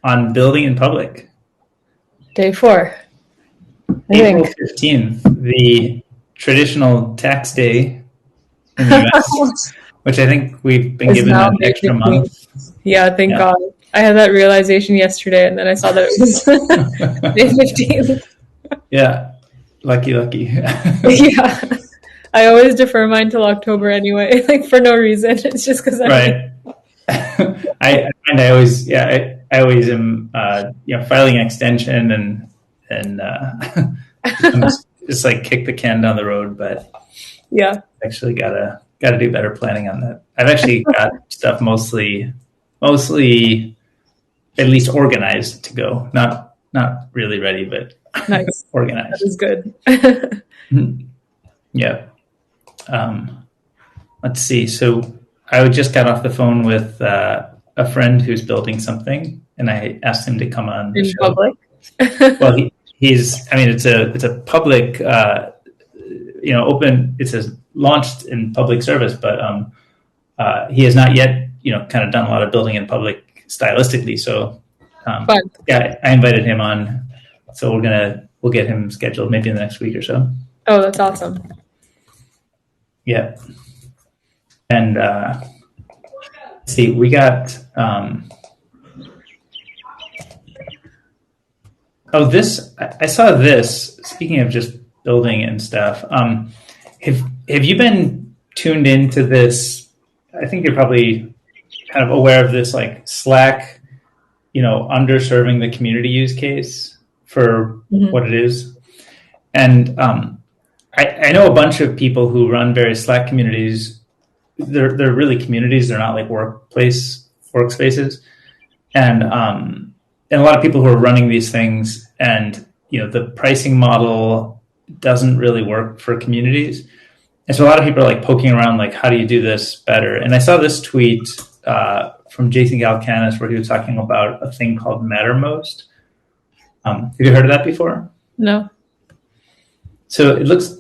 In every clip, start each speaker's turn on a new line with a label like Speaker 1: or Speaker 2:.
Speaker 1: on building in public.
Speaker 2: Day 4.
Speaker 1: April 15th, the traditional tax day in the US, which I think we've been given an extra month.
Speaker 2: Yeah, thank God. I had that realization yesterday, and then I saw that it was May 15th.
Speaker 1: Yeah, lucky.
Speaker 2: Yeah, I always defer mine till October anyway, like for no reason. It's just because
Speaker 1: right. I always am filing an extension and just like kick the can down the road, but
Speaker 2: yeah,
Speaker 1: actually gotta do better planning on that. I've actually got stuff mostly at least organized to go. Not really ready, but
Speaker 2: nice.
Speaker 1: Organized.
Speaker 2: That is good.
Speaker 1: Yeah. Let's see. So I just got off the phone with a friend who's building something, and I asked him to come on the show.
Speaker 2: Public?
Speaker 1: Well, he's. I mean, it's a public. Open. It's launched in public service, but he has not yet. Kind of done a lot of building in public stylistically. So, yeah, I invited him on. So we'll get him scheduled maybe in the next week or so.
Speaker 2: Oh, that's awesome.
Speaker 1: Yeah. And see, we got this. I saw this. Speaking of just building and stuff, have you been tuned into this? I think you're probably kind of aware of this, like Slack, underserving the community use case for what it is. And I know a bunch of people who run various Slack communities. They're really communities. They're not like workspaces. And a lot of people who are running these things, and the pricing model doesn't really work for communities. And so a lot of people are like poking around, like, how do you do this better? And I saw this tweet from Jason Galcanis where he was talking about a thing called Mattermost. Have you heard of that before?
Speaker 2: No.
Speaker 1: So it looks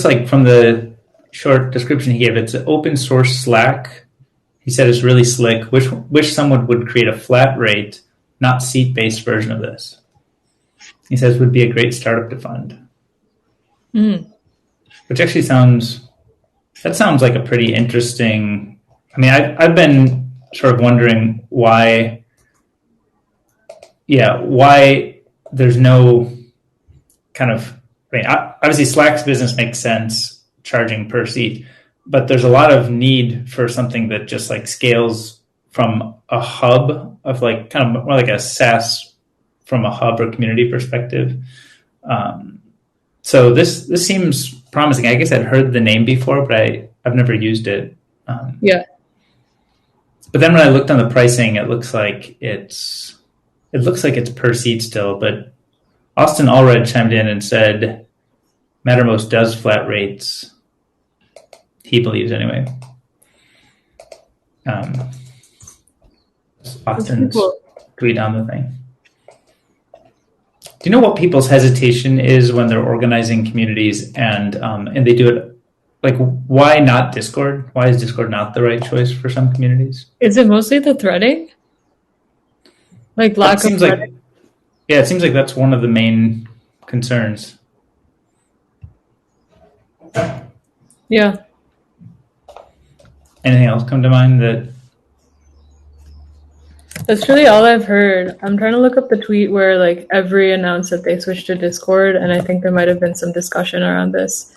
Speaker 1: like, from the short description he gave, it's an open source Slack. He said it's really slick. Wish someone would create a flat rate, not seat-based version of this. He says would be a great startup to fund. Which actually sounds like a pretty interesting. I mean, I've been sort of wondering why there's no kind of. I mean, obviously Slack's business makes sense, charging per seat, but there's a lot of need for something that just like scales from a hub of like kind of more like a SaaS from a hub or community perspective. So this seems promising. I guess I'd heard the name before, but I've never used it.
Speaker 2: Yeah.
Speaker 1: But then when I looked on the pricing, it looks like it's per seat still, but Austin Allred chimed in and said Mattermost does flat rates. He believes anyway. Austin's tweet on the thing. Do you know what people's hesitation is when they're organizing communities and they do it? Like, why not Discord? Why is Discord not the right choice for some communities?
Speaker 2: Is it mostly the threading? Like lack of threading?
Speaker 1: Yeah, it seems like that's one of the main concerns.
Speaker 2: Yeah.
Speaker 1: Anything else come to mind that?
Speaker 2: That's really all I've heard. I'm trying to look up the tweet where like Every announced that they switched to Discord, and I think there might have been some discussion around this.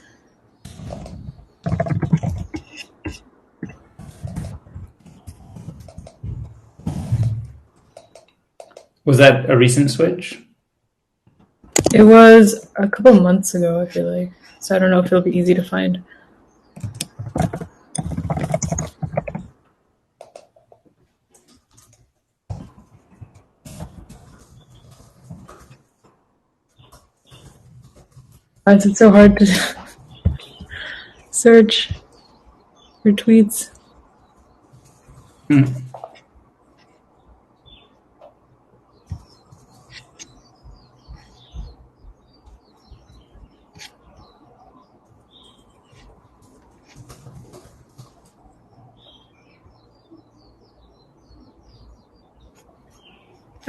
Speaker 1: Was that a recent switch?
Speaker 2: It was a couple months ago, I feel like. So I don't know if it'll be easy to find. Why is it so hard to search for tweets?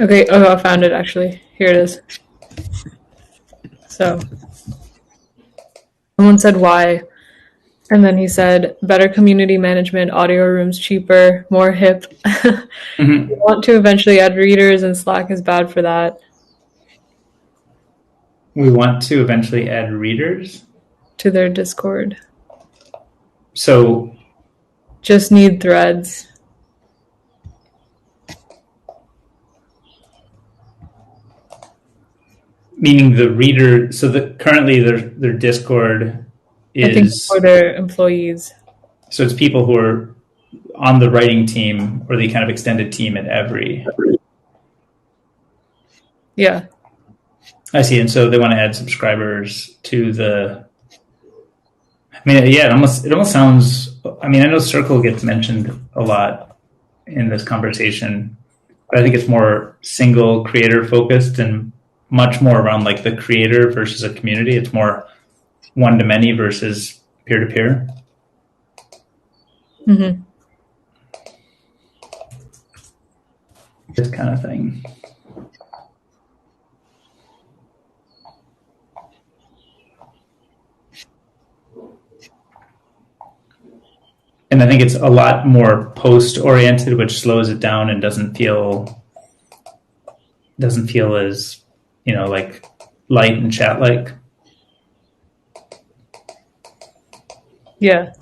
Speaker 2: Okay, oh, I found it actually. Here it is. So, someone said why, and then he said better community management, audio rooms cheaper, more hip. We
Speaker 1: Mm-hmm.
Speaker 2: want to eventually add readers, and Slack is bad for that.
Speaker 1: We want to eventually add readers.
Speaker 2: To their Discord.
Speaker 1: So,
Speaker 2: Just need threads.
Speaker 1: meaning the reader, so that currently their Discord
Speaker 2: I think for
Speaker 1: is,
Speaker 2: their employees.
Speaker 1: so it's people who are on the writing team or the kind of extended team at Every.
Speaker 2: Yeah.
Speaker 1: I see. And so they want to add subscribers to the, I mean, yeah, it almost sounds, I mean, I know Circle gets mentioned a lot in this conversation, but I think it's more single creator focused and much more around like the creator versus a community. It's more one to many versus peer to peer.
Speaker 2: Mm-hmm.
Speaker 1: This kind of thing. And I think it's a lot more post oriented, which slows it down and doesn't feel as, like light and chat like.
Speaker 2: Yeah.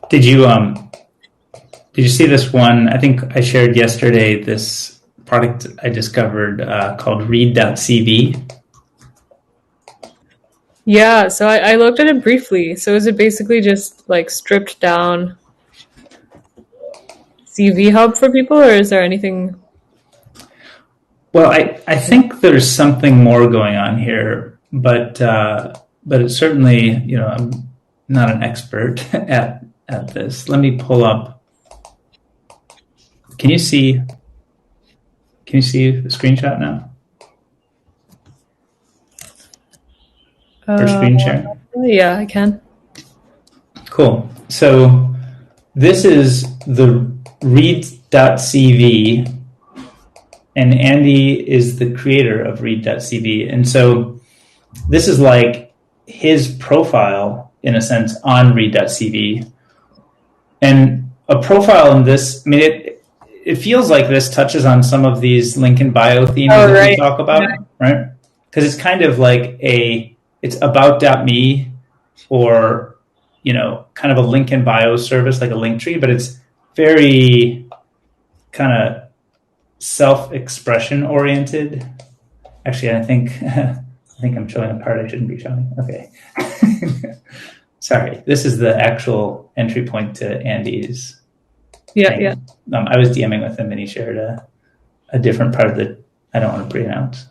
Speaker 1: Did you see this one? I think I shared yesterday this product I discovered called read.cv.
Speaker 2: Yeah, so I looked at it briefly. So is it basically just like stripped down CV hub for people, or is there anything?
Speaker 1: Well, I think there's something more going on here, but it's certainly, I'm not an expert at this. Let me pull up. Can you see the screenshot now? Or screen share?
Speaker 2: Yeah, I can.
Speaker 1: Cool. So this is the read.cv, and Andy is the creator of read.cv. And so this is like his profile, in a sense, on read.cv. And a profile in this, I mean, it feels like this touches on some of these link in bio themes that we talk about, right? Because it's kind of like it's about.me or, kind of a link in bio service, like a link tree, but it's very kind of self-expression oriented. Actually, I think I'm showing a part I shouldn't be showing. Okay. Sorry. This is the actual entry point to Andy's
Speaker 2: Yeah,
Speaker 1: thing.
Speaker 2: yeah.
Speaker 1: I was DMing with him and he shared a different part that I don't want to pre-announce.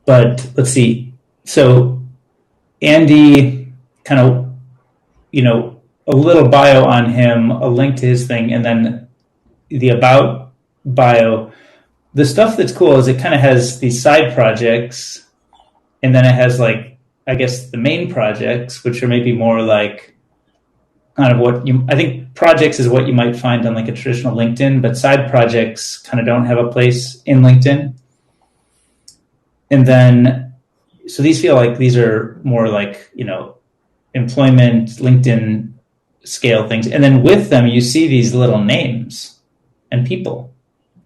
Speaker 1: But let's see. So Andy kind of, a little bio on him, a link to his thing, and then the about bio. The stuff that's cool is it kind of has these side projects, and then it has like, I guess, the main projects, which are maybe more like kind of I think projects is what you might find on like a traditional LinkedIn, but side projects kind of don't have a place in LinkedIn. And then, so these feel like these are more like, employment, LinkedIn scale things. And then with them, you see these little names. and people.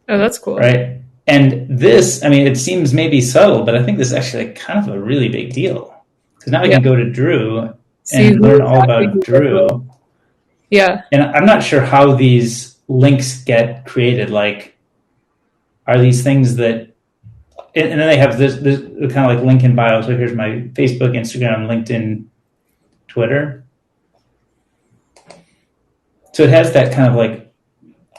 Speaker 2: Oh, that's cool.
Speaker 1: Right. And this, I mean, it seems maybe subtle, but I think this is actually like kind of a really big deal. Because now I can go to Drew and learn all about Drew.
Speaker 2: Yeah.
Speaker 1: And I'm not sure how these links get created. Like, are these things that, and then they have this kind of like link in bio. So here's my Facebook, Instagram, LinkedIn, Twitter. So it has that kind of like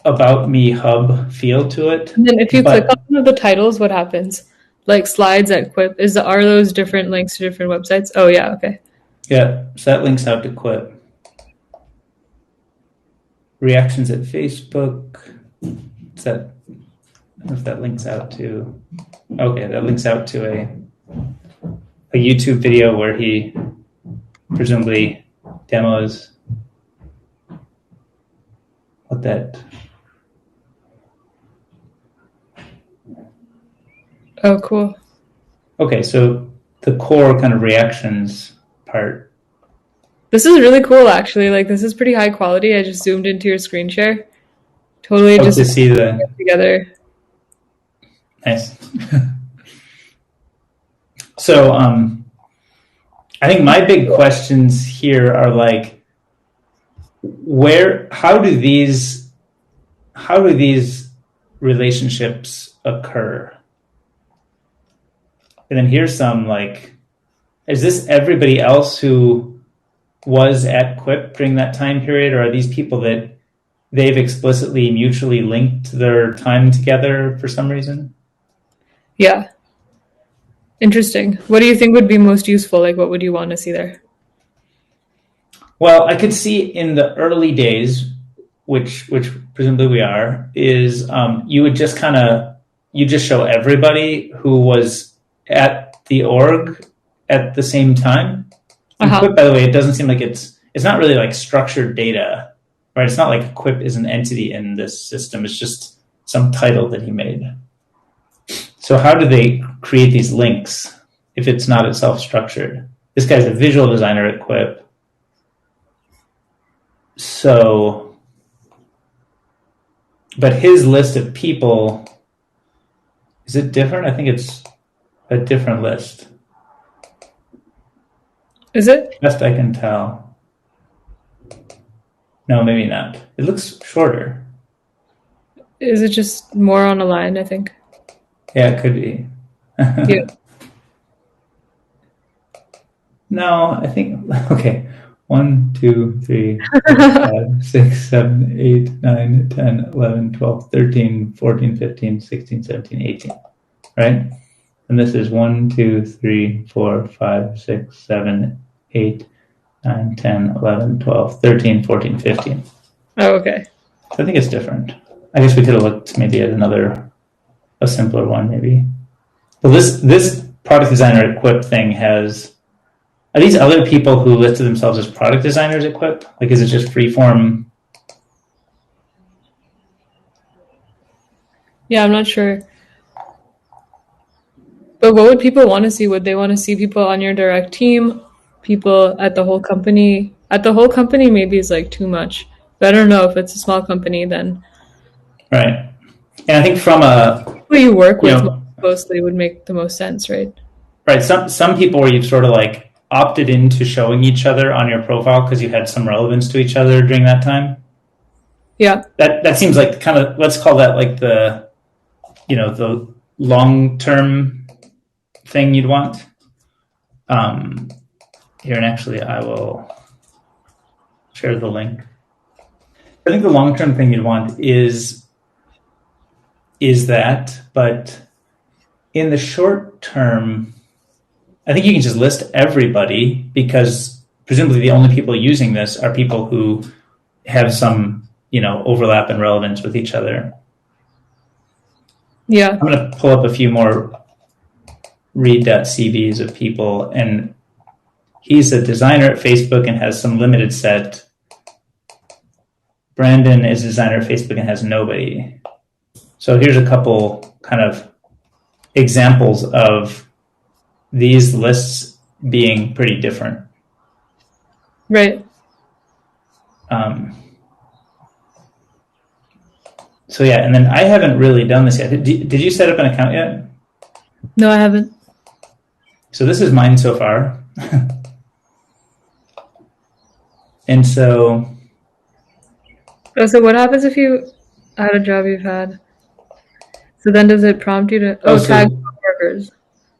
Speaker 1: about me hub feel to it.
Speaker 2: And then if you click on one of the titles, what happens? Like slides at Quip, are those different links to different websites? Oh yeah, okay.
Speaker 1: Yeah, so that links out to Quip. Reactions at Facebook. Is that, I don't know if that links out to, okay, that links out to a YouTube video where he presumably demos what that.
Speaker 2: Oh, cool.
Speaker 1: Okay, so the core kind of reactions part.
Speaker 2: This is really cool, actually. Like, this is pretty high quality. I just zoomed into your screen share. Totally just
Speaker 1: to see the
Speaker 2: together.
Speaker 1: Nice. So, I think my big questions here are like, how do these relationships occur? And then here's some like, is this everybody else who was at Quip during that time period, or are these people that they've explicitly mutually linked their time together for some reason?
Speaker 2: Yeah. Interesting. What do you think would be most useful? Like, what would you want to see there?
Speaker 1: Well, I could see in the early days, which presumably we are, is you would just you just show everybody who was at the org at the same time. And Quip, by the way, it doesn't seem like it's not really like structured data, right? It's not like Quip is an entity in this system. It's just some title that he made. So how do they create these links if it's not itself structured? This guy's a visual designer at Quip. So, but his list of people, is it different? I think it's a different list.
Speaker 2: Is it?
Speaker 1: Best I can tell. No, maybe not. It looks shorter.
Speaker 2: Is it just more on a line, I think?
Speaker 1: Yeah, it could be.
Speaker 2: Yeah.
Speaker 1: No, I think, okay. 1, 2, 3, 4, 5, 6, 7, 8, 9, 10, 11, 12, 13, 14, 15, 16, 17, 18. Right? And this is 1, 2, 3, 4, 5, 6, 7, 8, 9, 10, 11, 12, 13, 14, 15.
Speaker 2: Oh, okay.
Speaker 1: So I think it's different. I guess we could have looked maybe at a simpler one, maybe. Well, this product designer at Quip thing has. Are these other people who listed themselves as product designers at Quip? Like, is it just freeform?
Speaker 2: Yeah, I'm not sure. But what would people want to see? Would they want to see people on your direct team? People at the whole company? At the whole company, maybe is like too much. But I don't know if it's a small company, then.
Speaker 1: Right. And I think from
Speaker 2: who you work with most closely would make the most sense, right?
Speaker 1: Right. Some people where you've sort of like opted into showing each other on your profile because you had some relevance to each other during that time.
Speaker 2: Yeah.
Speaker 1: That seems like kind of, let's call that like the long-term thing you'd want. Here, and actually I will share the link. I think the long-term thing you'd want is that, but in the short term, I think you can just list everybody because presumably the only people using this are people who have some, overlap and relevance with each other.
Speaker 2: Yeah.
Speaker 1: I'm going to pull up a few more read.cvs of people, and he's a designer at Facebook and has some limited set. Brandon is a designer at Facebook and has nobody. So here's a couple kind of examples of these lists being pretty different.
Speaker 2: Right.
Speaker 1: So yeah, and then I haven't really done this yet. Did you set up an account yet?
Speaker 2: No, I haven't.
Speaker 1: So this is mine so far. And so...
Speaker 2: Oh, so what happens if you had a job you've had? So then does it prompt you to tag
Speaker 1: so
Speaker 2: workers?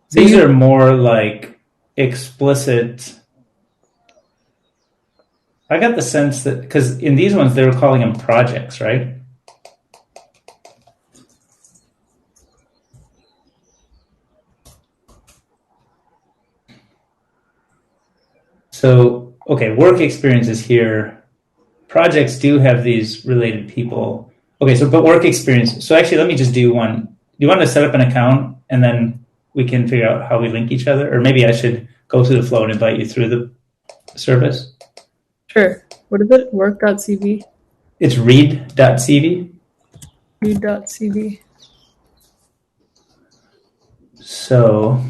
Speaker 2: So
Speaker 1: these
Speaker 2: you
Speaker 1: are more like explicit. I got the sense that, because in these ones they were calling them projects, right? So, okay, work experience is here. Projects do have these related people. Okay, so but work experience. So actually, let me just do one. Do you want to set up an account and then we can figure out how we link each other? Or maybe I should go through the flow and invite you through the service.
Speaker 2: Sure. What is it? Work.cv?
Speaker 1: It's read.cv.
Speaker 2: Read.cv.
Speaker 1: So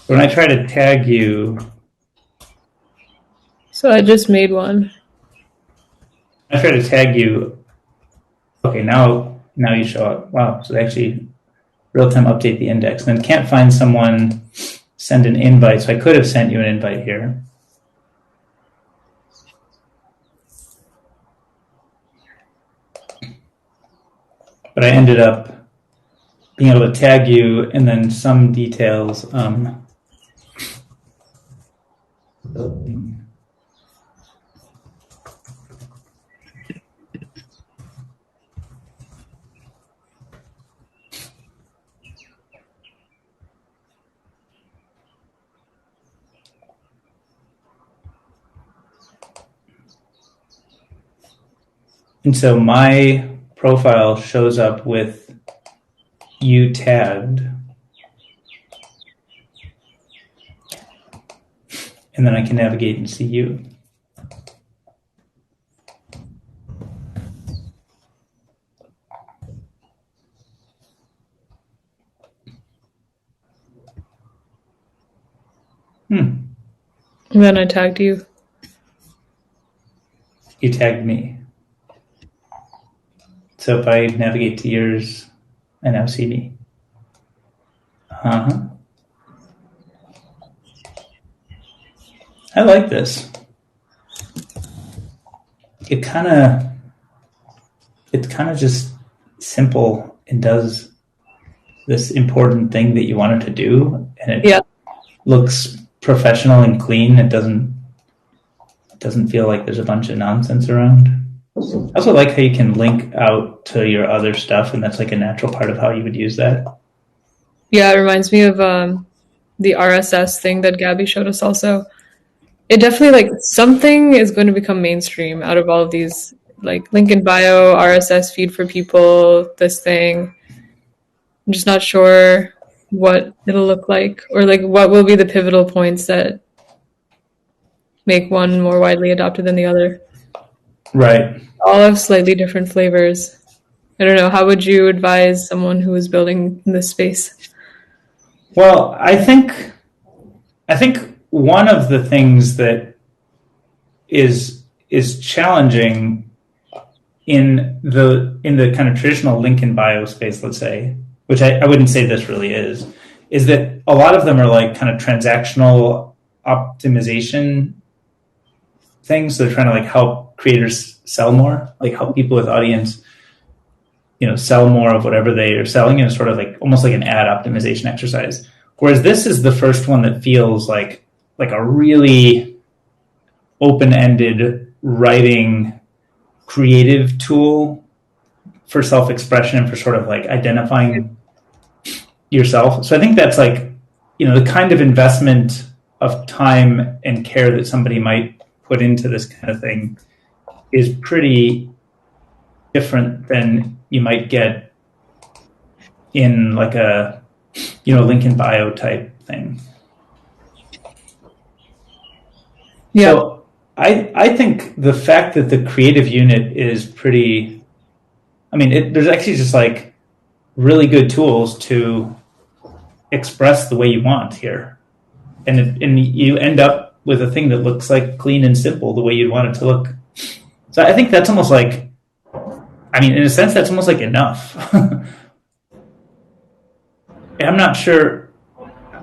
Speaker 1: when I try to tag you,
Speaker 2: So I just made one.
Speaker 1: I try to tag you. Okay, now you show up. Wow, so they actually real-time update the index. And then can't find someone, send an invite. So I could have sent you an invite here. But I ended up being able to tag you and then some details. And so my profile shows up with you tagged. And then I can navigate and see you.
Speaker 2: And then I tagged you.
Speaker 1: You tagged me. So if I navigate to yours, I now see me. I like this. It's kind of just simple and does this important thing that you want it to do, and it looks professional and clean. It doesn't feel like there's a bunch of nonsense around. I also like how you can link out to your other stuff, and that's like a natural part of how you would use that.
Speaker 2: Yeah, it reminds me of the RSS thing that Gabby showed us also. It definitely, like, something is going to become mainstream out of all of these, like, link in bio, RSS feed for people, this thing. I'm just not sure what it'll look like, or like what will be the pivotal points that make one more widely adopted than the other.
Speaker 1: Right.
Speaker 2: All have slightly different flavors. I don't know. How would you advise someone who is building in this space?
Speaker 1: Well, I think one of the things that is challenging in the kind of traditional link in bio space, let's say, which I wouldn't say this really is that a lot of them are like kind of transactional optimization things. So they're trying to like help creators sell more, like help people with audience, sell more of whatever they are selling, and sort of like almost like an ad optimization exercise. Whereas this is the first one that feels like a really open-ended writing creative tool for self-expression and for sort of like identifying yourself. So I think that's like, the kind of investment of time and care that somebody might put into this kind of thing is pretty different than you might get in like a, link in bio type thing. Yeah. So I think the fact that the creative unit is pretty I mean, there's actually just like really good tools to express the way you want here, and you end up with a thing that looks like clean and simple the way you'd want it to look. So I think that's almost like, I mean, in a sense, that's almost like enough. I'm not sure.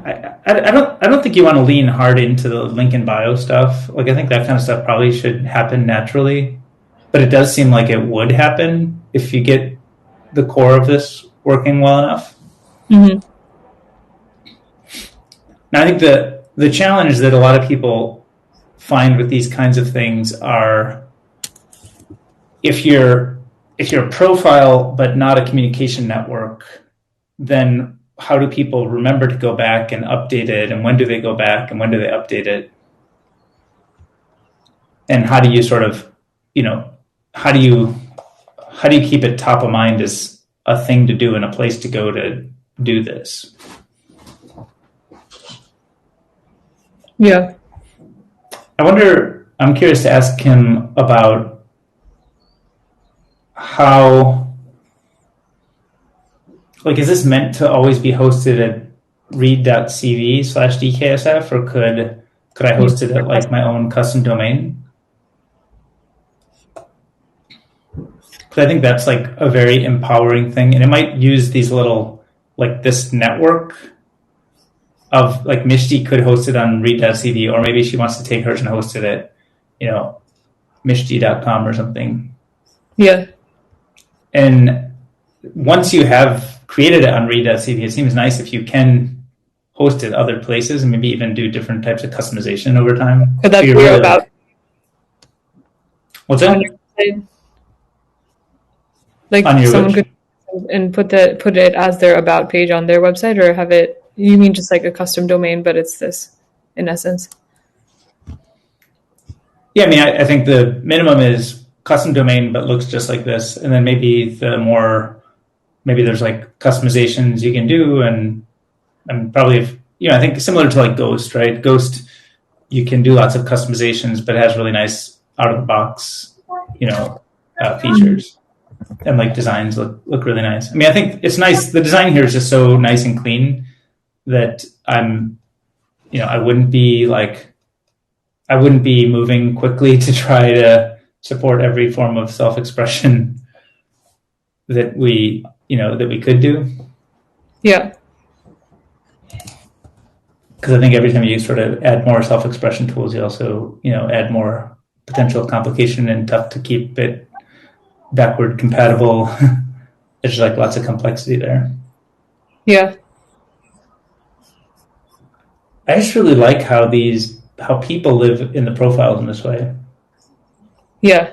Speaker 1: I don't think you want to lean hard into the link in bio stuff. Like I think that kind of stuff probably should happen naturally, but it does seem like it would happen if you get the core of this working well enough.
Speaker 2: Mm-hmm.
Speaker 1: Now, I think the challenge that a lot of people find with these kinds of things are if you're a profile but not a communication network, then how do people remember to go back and update it, and when do they go back and when do they update it, and how do you sort of, you know, how do you keep it top of mind as a thing to do and a place to go to do this?
Speaker 2: Yeah.
Speaker 1: I'm curious to ask him about how, like, is this meant to always be hosted at read.cv/dksf, or could I host it at like my own custom domain? Because I think that's like a very empowering thing, and it might use these little, like this network of like Mishti could host it on read.cv, or maybe she wants to take hers and host it at, you know, mishti.com or something.
Speaker 2: Yeah.
Speaker 1: And once you have created it on read.cv, it seems nice if you can host it other places and maybe even do different types of customization over time.
Speaker 2: Could
Speaker 1: So
Speaker 2: that
Speaker 1: you're
Speaker 2: be
Speaker 1: really
Speaker 2: about
Speaker 1: like, what's
Speaker 2: on
Speaker 1: that?
Speaker 2: your site? Like
Speaker 1: On your
Speaker 2: someone
Speaker 1: which?
Speaker 2: could and put it as their about page on their website, or have it, you mean just like a custom domain, but it's this in essence?
Speaker 1: Yeah, I mean, I think the minimum is custom domain, but looks just like this. And then maybe maybe there's like customizations you can do. And probably, if, you know, I think similar to like Ghost, right? Ghost, you can do lots of customizations, but it has really nice out of the box, you know, features, and like designs look really nice. I mean, I think it's nice. The design here is just so nice and clean that you know, I wouldn't be moving quickly to try to support every form of self-expression that we could do.
Speaker 2: Yeah.
Speaker 1: Because I think every time you sort of add more self-expression tools, you also, you know, add more potential complication and tough to keep it backward compatible. There's like lots of complexity there.
Speaker 2: Yeah.
Speaker 1: I just really like how people live in the profiles in this way.
Speaker 2: Yeah.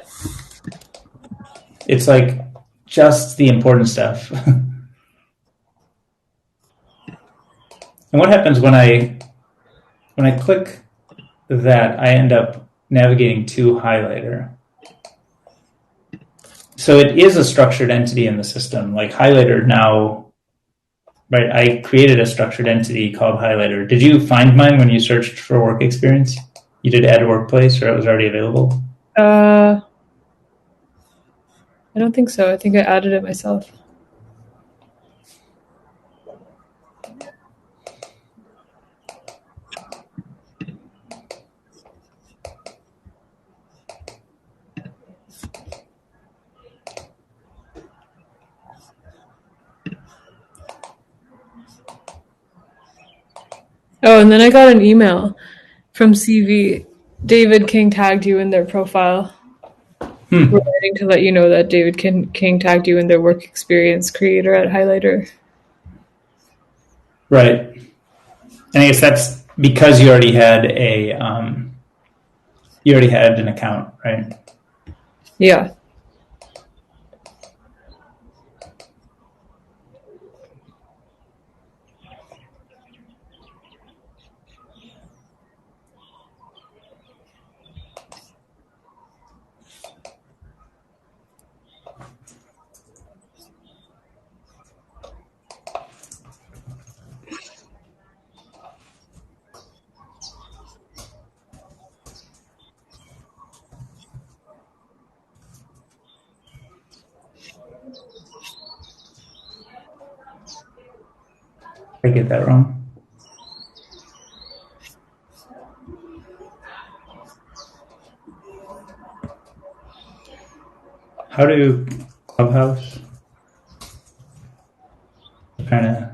Speaker 1: It's like just the important stuff. And what happens when I click that, I end up navigating to highlighter. So it is a structured entity in the system. Like highlighter now, right? I created a structured entity called highlighter. Did you find mine when you searched for work experience? You did add a workplace, or it was already available?
Speaker 2: I don't think so. I think I added it myself. Oh, and then I got an email from CV. David King tagged you in their profile. We're writing to let you know that David King tagged you in their work experience creator at Highlighter.
Speaker 1: Right. And I guess that's because you already had an account, right?
Speaker 2: Yeah.
Speaker 1: I get that wrong. How do Clubhouse kind of...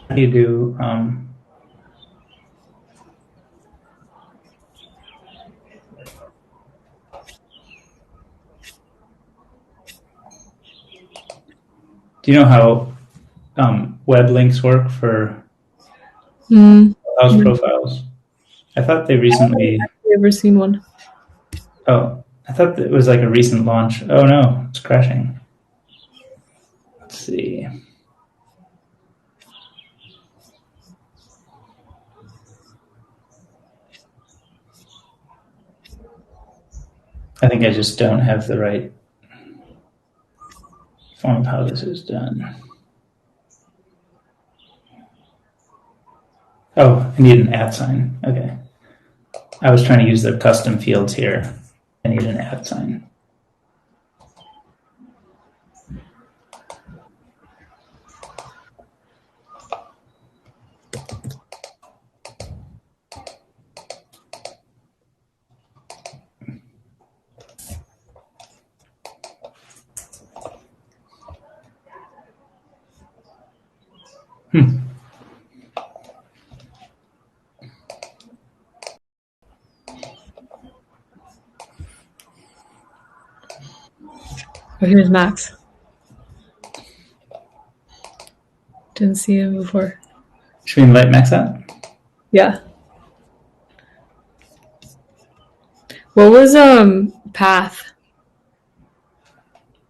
Speaker 1: How do you do... do you know how web links work for house profiles? I thought they recently...
Speaker 2: Have you ever seen one?
Speaker 1: Oh, I thought it was like a recent launch. Oh no, it's crashing. Let's see. I think I just don't have the right form of how this is done. Oh, I need an @ sign. Okay. I was trying to use the custom fields here. I need an @ sign.
Speaker 2: Oh, here's Max. Didn't see him before.
Speaker 1: Should we invite Max out?
Speaker 2: Yeah. What was Path?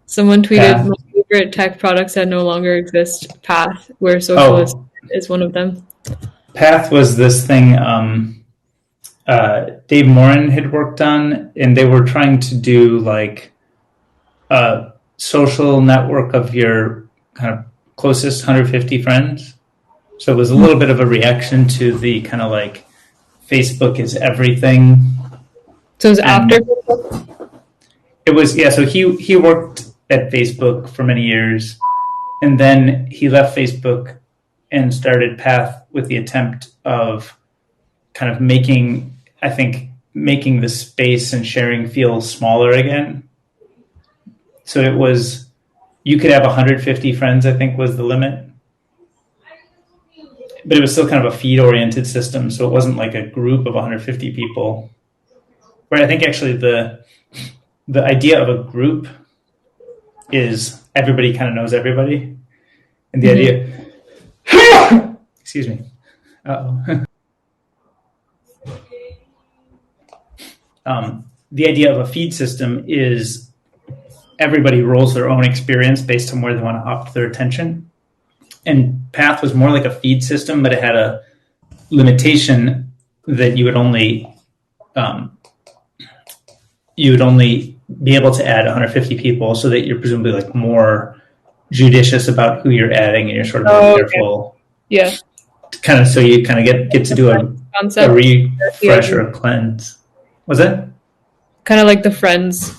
Speaker 2: Someone tweeted,
Speaker 1: Path.
Speaker 2: My favorite tech products that no longer exist. Path, where socialist is one of them.
Speaker 1: Path was this thing Dave Morin had worked on, and they were trying to do like a social network of your kind of closest 150 friends. So it was a little bit of a reaction to the kind of like Facebook is everything.
Speaker 2: So it was after Facebook?
Speaker 1: It was, yeah. So he worked at Facebook for many years, and then he left Facebook and started Path with the attempt of kind of making the space and sharing feel smaller again. So it was, you could have 150 friends, I think was the limit. But it was still kind of a feed-oriented system, so it wasn't like a group of 150 people. Where I think actually the idea of a group is everybody kind of knows everybody. And the idea... Excuse me. Uh-oh. The idea of a feed system is everybody rolls their own experience based on where they want to opt their attention. And Path was more like a feed system, but it had a limitation that you would only be able to add 150 people, so that you're presumably like more judicious about who you're adding, and you're sort of more careful.
Speaker 2: Yeah.
Speaker 1: Kind of, so you kind of get to do a refresh or a cleanse. Was that?
Speaker 2: Kind of like the Friends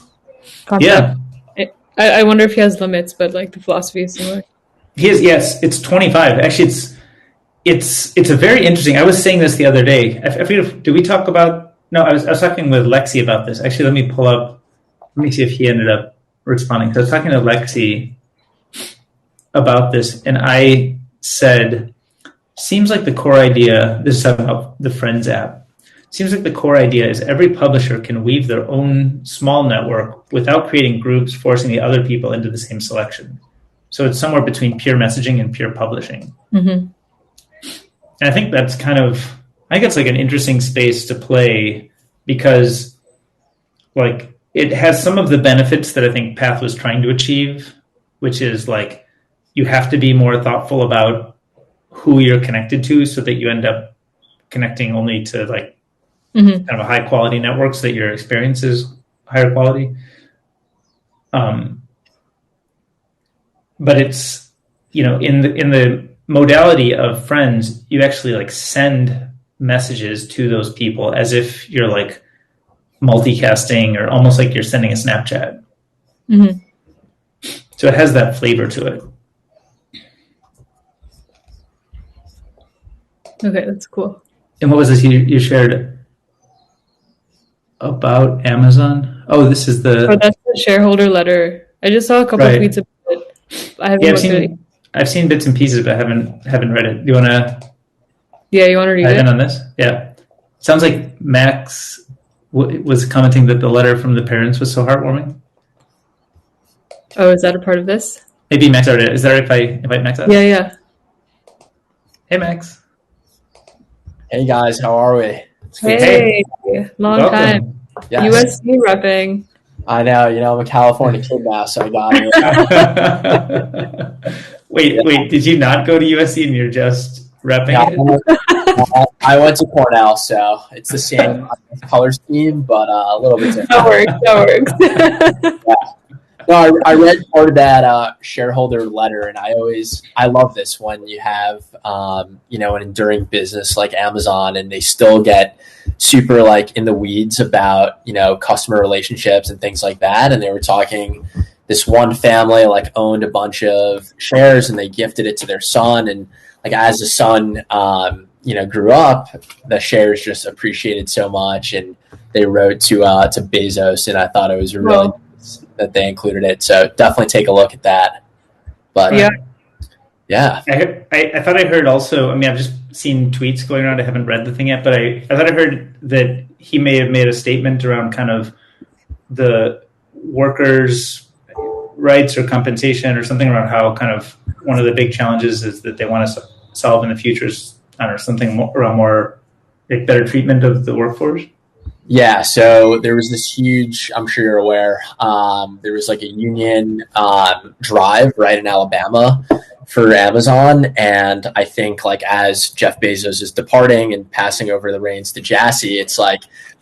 Speaker 2: concept. Yeah. I wonder if he has limits, but like the philosophy is similar.
Speaker 1: He is, yes. It's 25. Actually, it's a very interesting. I was saying this the other day. I forget did we talk about? No, I was talking with Lexi about this. Actually, let me pull up. Let me see if he ended up responding. So I was talking to Lexi about this, and I said, seems like the core idea. This is about the Friends app. Seems like the core idea is every publisher can weave their own small network without creating groups, forcing the other people into the same selection. So it's somewhere between pure messaging and pure publishing. Mm-hmm. And I think that's I think it's like an interesting space to play, because like it has some of the benefits that I think Path was trying to achieve, which is like you have to be more thoughtful about who you're connected to, so that you end up connecting only to like kind of a high quality network, so that your experience is higher quality. But it's, in the modality of Friends, you actually like send messages to those people as if you're like multicasting, or almost like you're sending a Snapchat. Mm-hmm. So it has that flavor to it.
Speaker 2: Okay, that's cool.
Speaker 1: And what was this you shared about Amazon? Oh, this is
Speaker 2: Oh, that's the shareholder letter. I just saw a couple
Speaker 1: right.
Speaker 2: tweets about it. I haven't
Speaker 1: Yeah,
Speaker 2: looked at it.
Speaker 1: I've seen bits and pieces, but haven't read it. Do you want to
Speaker 2: Yeah, you want to read
Speaker 1: dive in
Speaker 2: it?
Speaker 1: on this? Yeah, sounds like Max was commenting that the letter from the parents was so heartwarming.
Speaker 2: Oh, is that a part of this?
Speaker 1: Maybe Max already. Is that right if I invite Max up?
Speaker 2: Yeah, yeah.
Speaker 1: Hey, Max.
Speaker 3: Hey guys, how are we?
Speaker 2: It's good. Hey, long
Speaker 1: welcome.
Speaker 2: Time.
Speaker 3: Yes.
Speaker 2: USC repping.
Speaker 3: I know, I'm a California kid now, so I got
Speaker 1: it. wait, did you not go to USC and you're just repping
Speaker 3: it? I went to Cornell, so it's the same color scheme, but a little bit different.
Speaker 2: That works.
Speaker 3: Yeah. No, I read part of that shareholder letter, and I love this when you have, an enduring business like Amazon, and they still get super in the weeds about, customer relationships and things like that. And they were talking, this one family owned a bunch of shares and they gifted it to their son. And as the son, grew up, the shares just appreciated so much, and they wrote to Bezos, and I thought it was really nice that they included it. So definitely take a look at that. But yeah.
Speaker 1: I thought I heard also, I've just seen tweets going around. I haven't read the thing yet, but I thought I heard that he may have made a statement around kind of the workers' rights or compensation or something around how kind of one of the big challenges is that they want to solve in the future is, I don't know, something around more better treatment of the workforce.
Speaker 3: Yeah, so there was this huge, I'm sure you're aware, there was a union drive right in Alabama for Amazon. And I think as Jeff Bezos is departing and passing over the reins to Jassy, it's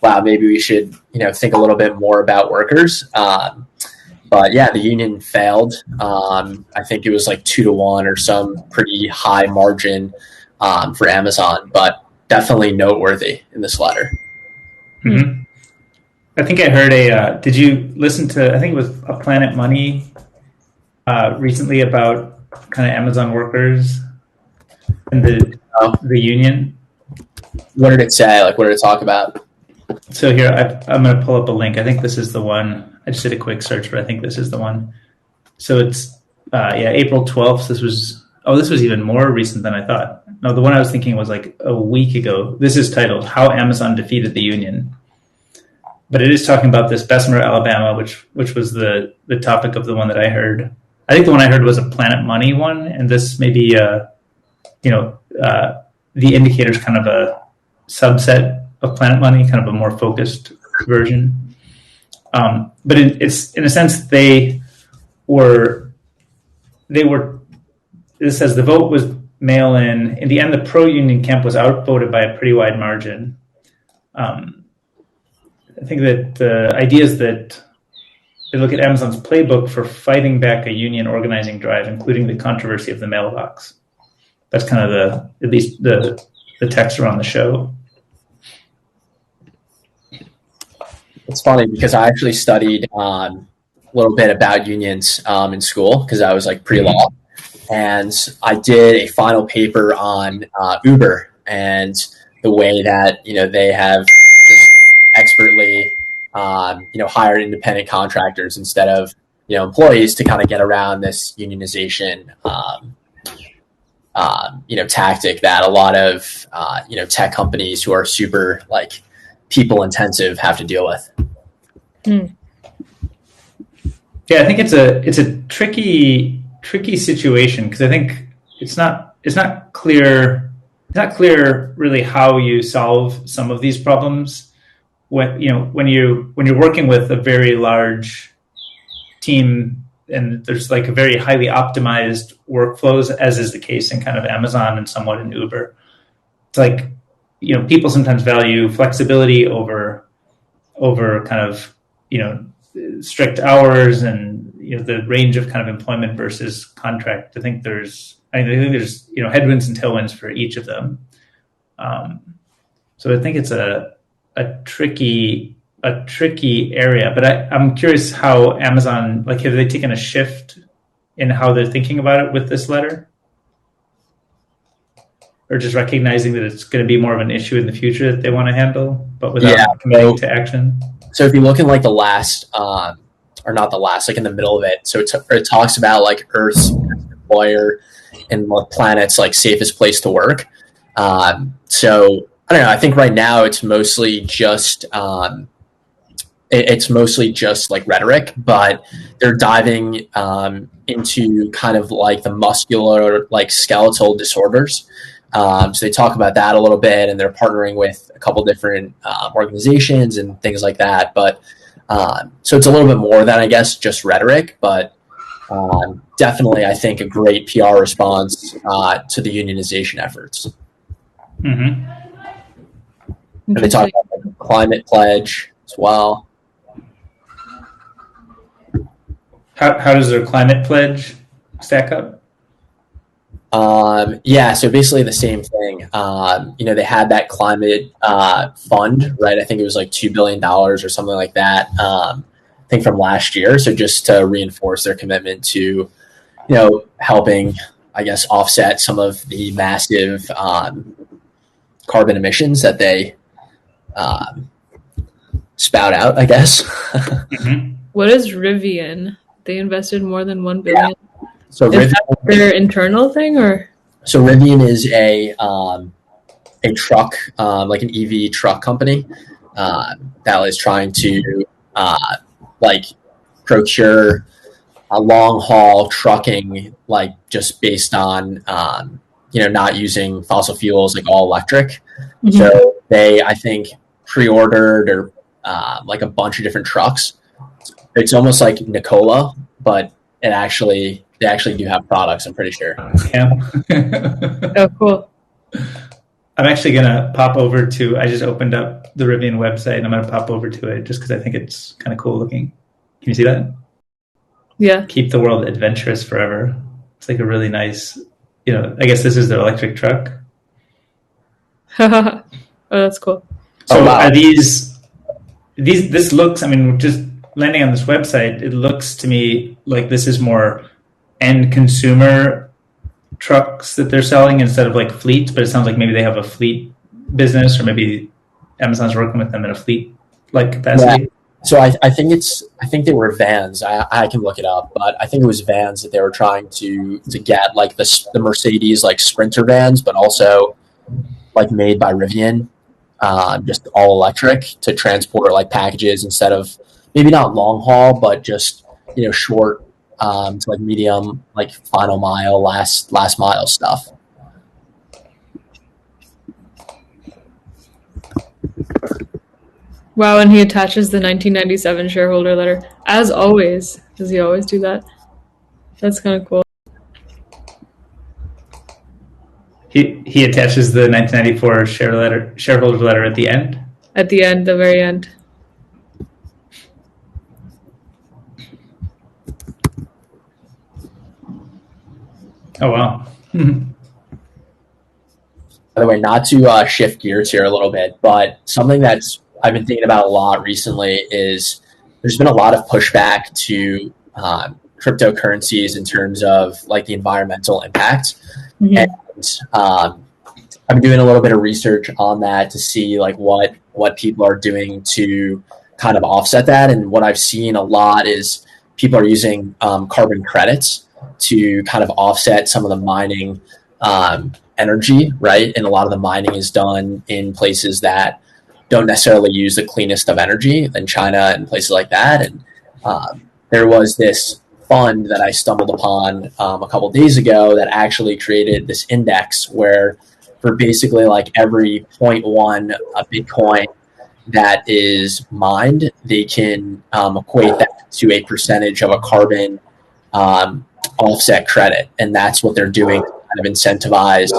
Speaker 3: wow, maybe we should, think a little bit more about workers. But yeah, the union failed. I think it was 2-1 or some pretty high margin for Amazon, but definitely noteworthy in this letter.
Speaker 1: Mm-hmm. I think I heard did you listen to, I think it was a Planet Money recently about kind of Amazon workers and the union?
Speaker 3: What did it say? What did it talk about?
Speaker 1: So here, I'm going to pull up a link. I think this is the one. I just did a quick search, but I think this is the one. So it's, April 12th. This was even more recent than I thought. No, the one I was thinking was a week ago. This is titled "How Amazon Defeated the Union," but it is talking about this Bessemer, Alabama, which was the topic of the one that I heard. I think the one I heard was a Planet Money one, and this may be, the Indicator's kind of a subset of Planet Money, kind of a more focused version. But it's in a sense they were. This says the vote was mail in. In the end, the pro-union camp was outvoted by a pretty wide margin. I think that the idea is that they look at Amazon's playbook for fighting back a union organizing drive, including the controversy of the mailbox. That's kind of at least the text around the show.
Speaker 3: It's funny because I actually studied a little bit about unions in school because I was pre-law. And I did a final paper on Uber and the way that, they have just expertly, hired independent contractors instead of, employees to kind of get around this unionization, tactic that a lot of, tech companies who are super people intensive have to deal with.
Speaker 1: Yeah, I think it's a tricky situation because I think it's not clear really how you solve some of these problems when you're working with a very large team and there's a very highly optimized workflows, as is the case in kind of Amazon and somewhat in Uber. It's people sometimes value flexibility over kind of strict hours and the range of kind of employment versus contract. I think there's headwinds and tailwinds for each of them. So I think it's a tricky area. But I'm curious how Amazon have they taken a shift in how they're thinking about it with this letter? Or just recognizing that it's going to be more of an issue in the future that they want to handle, but without committing to action?
Speaker 3: So if you look in like the last, or not the last, like in the middle of it, so it talks about like Earth's employer and like planet's like safest place to work. So I don't know. I think right now it's mostly just like rhetoric, but they're diving into kind of like the muscular, like skeletal disorders. So they talk about that a little bit, and they're partnering with a couple different organizations and things like that. But so it's a little bit more than, I guess, just rhetoric, but definitely, I think, a great PR response to the unionization efforts.
Speaker 1: Mm-hmm.
Speaker 3: And they talk about the climate pledge as well.
Speaker 1: How does their climate pledge stack up?
Speaker 3: So basically the same thing. They had that climate fund, right? I think it was like $2 billion or something like that. I think from last year. So just to reinforce their commitment to, helping, I guess, offset some of the massive carbon emissions that they spout out, I guess.
Speaker 1: Mm-hmm.
Speaker 2: What is Rivian? They invested more than $1 billion.
Speaker 3: Yeah. So
Speaker 2: is that their internal thing, or? So
Speaker 3: Rivian is a truck, like an EV truck company that is trying to procure a long haul trucking, like just based on not using fossil fuels, like all electric. Mm-hmm. So they, I think, pre-ordered or like a bunch of different trucks. It's almost like Nikola, but they actually do have products, I'm pretty sure.
Speaker 1: Yeah.
Speaker 2: Oh, cool.
Speaker 1: I'm actually going to pop over to, I just opened up the Rivian website and I'm going to pop over to it just because I think it's kind of cool looking. Can you see that?
Speaker 2: Yeah.
Speaker 1: Keep the world adventurous forever. It's like a really nice, I guess this is their electric truck.
Speaker 2: Oh, that's cool.
Speaker 1: So wow. Are this looks, I mean, just landing on this website, it looks to me like this is more end consumer trucks that they're selling instead of like fleets, but it sounds like maybe they have a fleet business, or maybe Amazon's working with them in a fleet like capacity.
Speaker 3: Yeah. So I think they were vans. I can look it up, but I think it was vans that they were trying to get, like the Mercedes like Sprinter vans, but also like made by Rivian, just all electric to transport like packages instead of maybe not long haul, but just short to like medium, like final mile, last mile stuff.
Speaker 2: Wow, and he attaches the 1997 shareholder letter. As always. Does he always do that? That's kind of cool.
Speaker 1: He attaches the 1994 shareholder letter at the end?
Speaker 2: At the end, the very end.
Speaker 1: Oh, wow.
Speaker 3: By the way, not to shift gears here a little bit, but something that's I've been thinking about a lot recently is there's been a lot of pushback to cryptocurrencies in terms of like the environmental impact. Mm-hmm. And I've been doing a little bit of research on that to see like what people are doing to kind of offset that. And what I've seen a lot is people are using carbon credits to kind of offset some of the mining energy, right? And a lot of the mining is done in places that don't necessarily use the cleanest of energy, in China and places like that. And there was this fund that I stumbled upon a couple of days ago that actually created this index where for basically like every 0.1 a Bitcoin that is mined, they can equate that to a percentage of a carbon offset credit. And that's what they're doing to kind of incentivize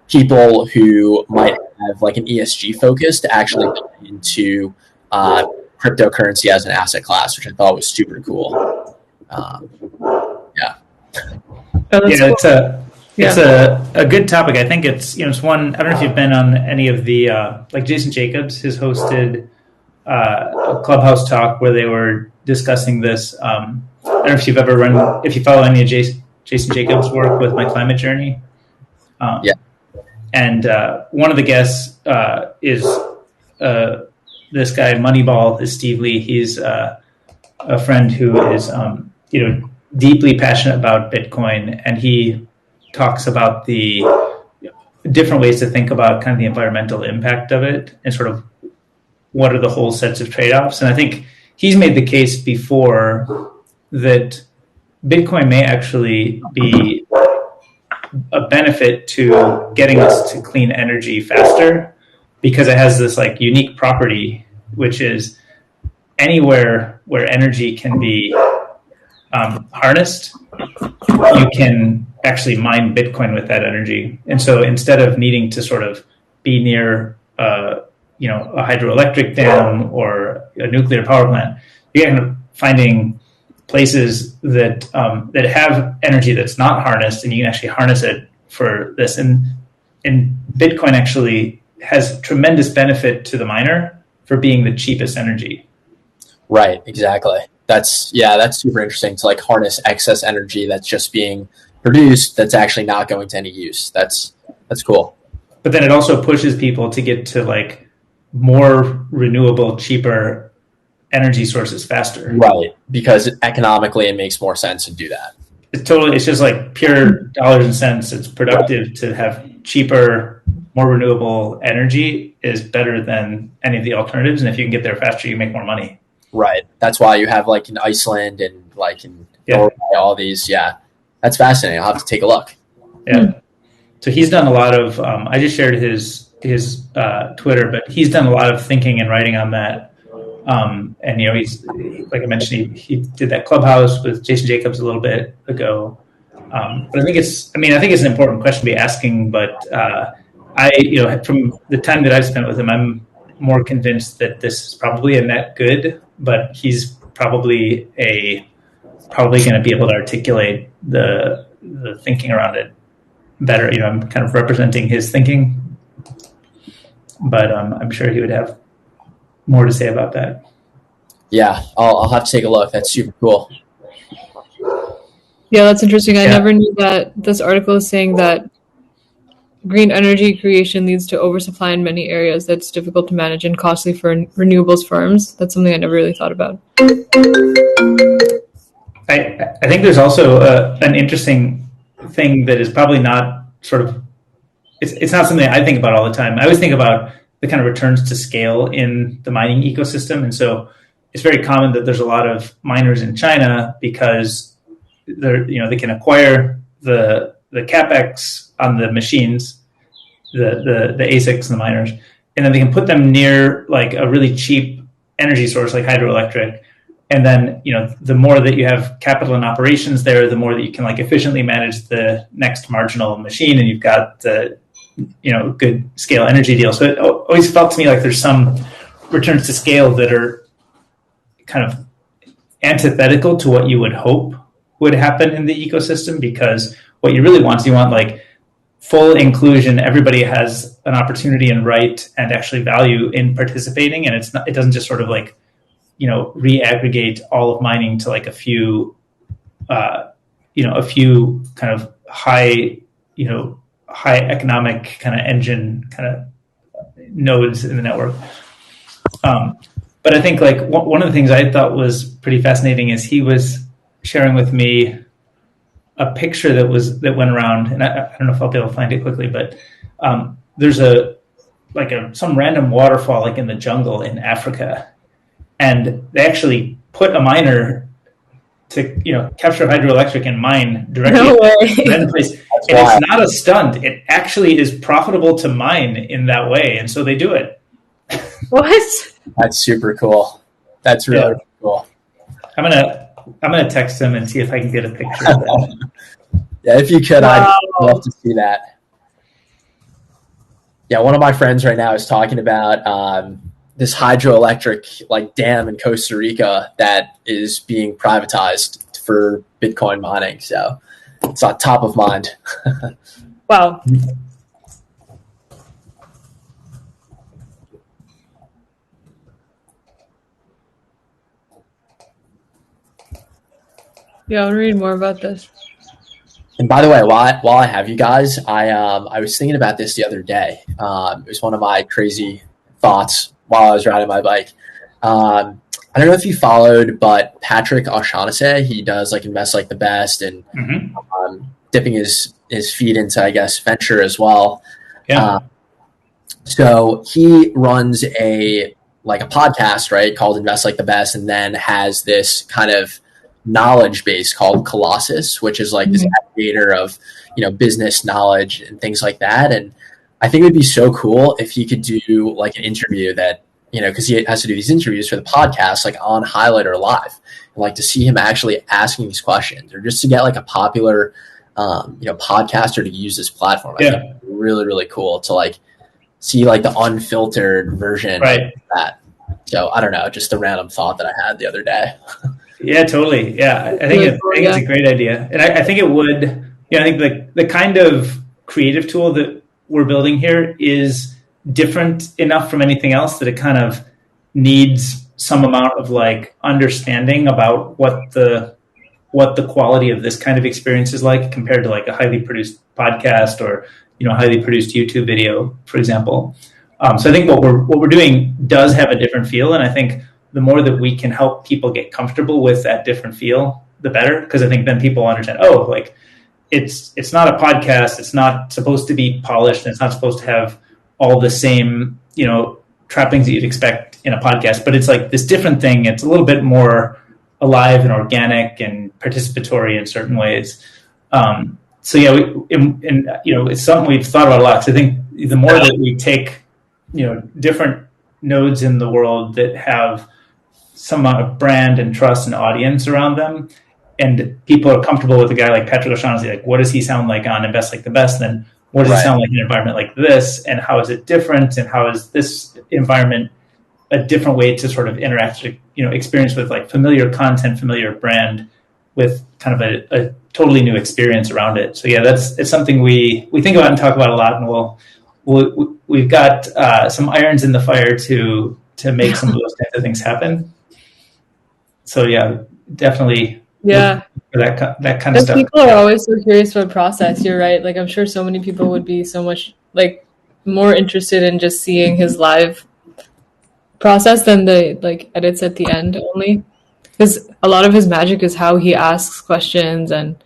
Speaker 3: people who might have like an ESG focus to actually get into cryptocurrency as an asset class, which I thought was super cool. Yeah.
Speaker 1: It's a good topic. I think it's one. I don't know if you've been on any of the like Jason Jacobs has hosted a Clubhouse talk where they were discussing this. I don't know if you've ever if you follow any of Jason Jacobs' work with My Climate Journey.
Speaker 3: Yeah.
Speaker 1: And one of the guests is this guy, Moneyball, is Steve Lee. He's a friend who is, deeply passionate about Bitcoin, and he talks about the different ways to think about kind of the environmental impact of it and sort of what are the whole sets of trade-offs. And I think he's made the case before that Bitcoin may actually be a benefit to getting us to clean energy faster because it has this like unique property, which is anywhere where energy can be harnessed, you can actually mine Bitcoin with that energy. And so instead of needing to sort of be near, a hydroelectric dam or a nuclear power plant, you're kind of finding places that that have energy that's not harnessed, and you can actually harness it for this. And Bitcoin actually has tremendous benefit to the miner for being the cheapest energy.
Speaker 3: Right, exactly. That's super interesting to like harness excess energy that's just being produced that's actually not going to any use. That's cool.
Speaker 1: But then it also pushes people to get to like more renewable, cheaper energy sources faster.
Speaker 3: Right, because economically it makes more sense to do that.
Speaker 1: It's just like pure dollars and cents. It's productive to have cheaper, more renewable energy is better than any of the alternatives. And if you can get there faster, you make more money.
Speaker 3: Right. That's why you have like in Iceland and like in Norway, all these. Yeah. That's fascinating. I'll have to take a look.
Speaker 1: Yeah. So he's done a lot of, I just shared his Twitter, but he's done a lot of thinking and writing on that. And he's, like I mentioned, he did that Clubhouse with Jason Jacobs a little bit ago. But I think it's an important question to be asking, but from the time that I've spent with him, I'm more convinced that this is probably a net good, but he's probably going to be able to articulate the thinking around it better. I'm kind of representing his thinking, but I'm sure he would have more to say about that.
Speaker 3: Yeah, I'll have to take a look. That's super cool.
Speaker 2: Yeah, that's interesting. I never knew that this article is saying that green energy creation leads to oversupply in many areas that's difficult to manage and costly for renewables firms. That's something I never really thought about.
Speaker 1: I think there's also an interesting thing that is probably not sort of, it's not something I think about all the time. I always think about the kind of returns to scale in the mining ecosystem. And so it's very common that there's a lot of miners in China because they can acquire the capex on the machines, the ASICs and the miners, and then they can put them near like a really cheap energy source like hydroelectric. And then, the more that you have capital and operations there, the more that you can like efficiently manage the next marginal machine, and you've got the, good scale energy deal. So it always felt to me like there's some returns to scale that are kind of antithetical to what you would hope would happen in the ecosystem, because what you really want is you want like full inclusion. Everybody has an opportunity and right and actually value in participating. And it doesn't just sort of like, re-aggregate all of mining to like a few kind of high economic kind of engine kind of nodes in the network. But I think like one of the things I thought was pretty fascinating is he was sharing with me a picture that went around, and I don't know if I'll be able to find it quickly, but there's some random waterfall like in the jungle in Africa, and they actually put a miner to capture hydroelectric and mine directly in the place. And it's not a stunt. It actually is profitable to mine in that way, and so they do it.
Speaker 2: What?
Speaker 3: That's super cool. That's really cool.
Speaker 1: I'm gonna text him and see if I can get a picture of that.
Speaker 3: Yeah, if you could, I'd love to see that. Yeah, one of my friends right now is talking about this hydroelectric like dam in Costa Rica that is being privatized for Bitcoin mining. So it's on top of mind.
Speaker 2: Wow. Yeah, I'll read more about this.
Speaker 3: And by the way, while I have you guys, I was thinking about this the other day. It was one of my crazy thoughts while I was riding my bike. I don't know if you followed, but Patrick O'Shaughnessy, he does like Invest Like the Best and dipping his feet into, I guess, venture as well.
Speaker 1: Yeah.
Speaker 3: So he runs a podcast, right, called Invest Like the Best, and then has this kind of knowledge base called Colossus, which is like this aggregator of, business knowledge and things like that. And I think it would be so cool if he could do like an interview that, because he has to do these interviews for the podcast, like on Highlight or Live, and like to see him actually asking these questions, or just to get like a popular, podcaster to use this platform. I think it'd be really, really cool to like see like the unfiltered version of that. So I don't know, just a random thought that I had the other day.
Speaker 1: Yeah, totally. Yeah, I think it's a great idea, and I think it would. I think the kind of creative tool that we're building here is different enough from anything else that it kind of needs some amount of like understanding about what the quality of this kind of experience is like compared to like a highly produced podcast or highly produced YouTube video, for example. So I think what we're doing does have a different feel, and I think the more that we can help people get comfortable with that different feel, the better. Because I think then people understand, like it's not a podcast. It's not supposed to be polished. And it's not supposed to have all the same, trappings that you'd expect in a podcast. But it's like this different thing. It's a little bit more alive and organic and participatory in certain ways. So yeah, it's something we've thought about a lot. So I think the more that we take, different nodes in the world that have some amount of brand and trust and audience around them, and people are comfortable with a guy like Patrick O'Shaughnessy, like what does he sound like on Invest Like the Best? Then what does it sound like in an environment like this? And how is it different? And how is this environment a different way to sort of interact, experience with like familiar content, familiar brand with kind of a totally new experience around it. So yeah, it's something we think about and talk about a lot, and we've got some irons in the fire to make some of those kinds of things happen. So yeah, definitely.
Speaker 2: Yeah,
Speaker 1: for that kind of stuff.
Speaker 2: People are always so curious about process. You're right. Like I'm sure so many people would be so much like more interested in just seeing his live process than the like edits at the end only, because a lot of his magic is how he asks questions and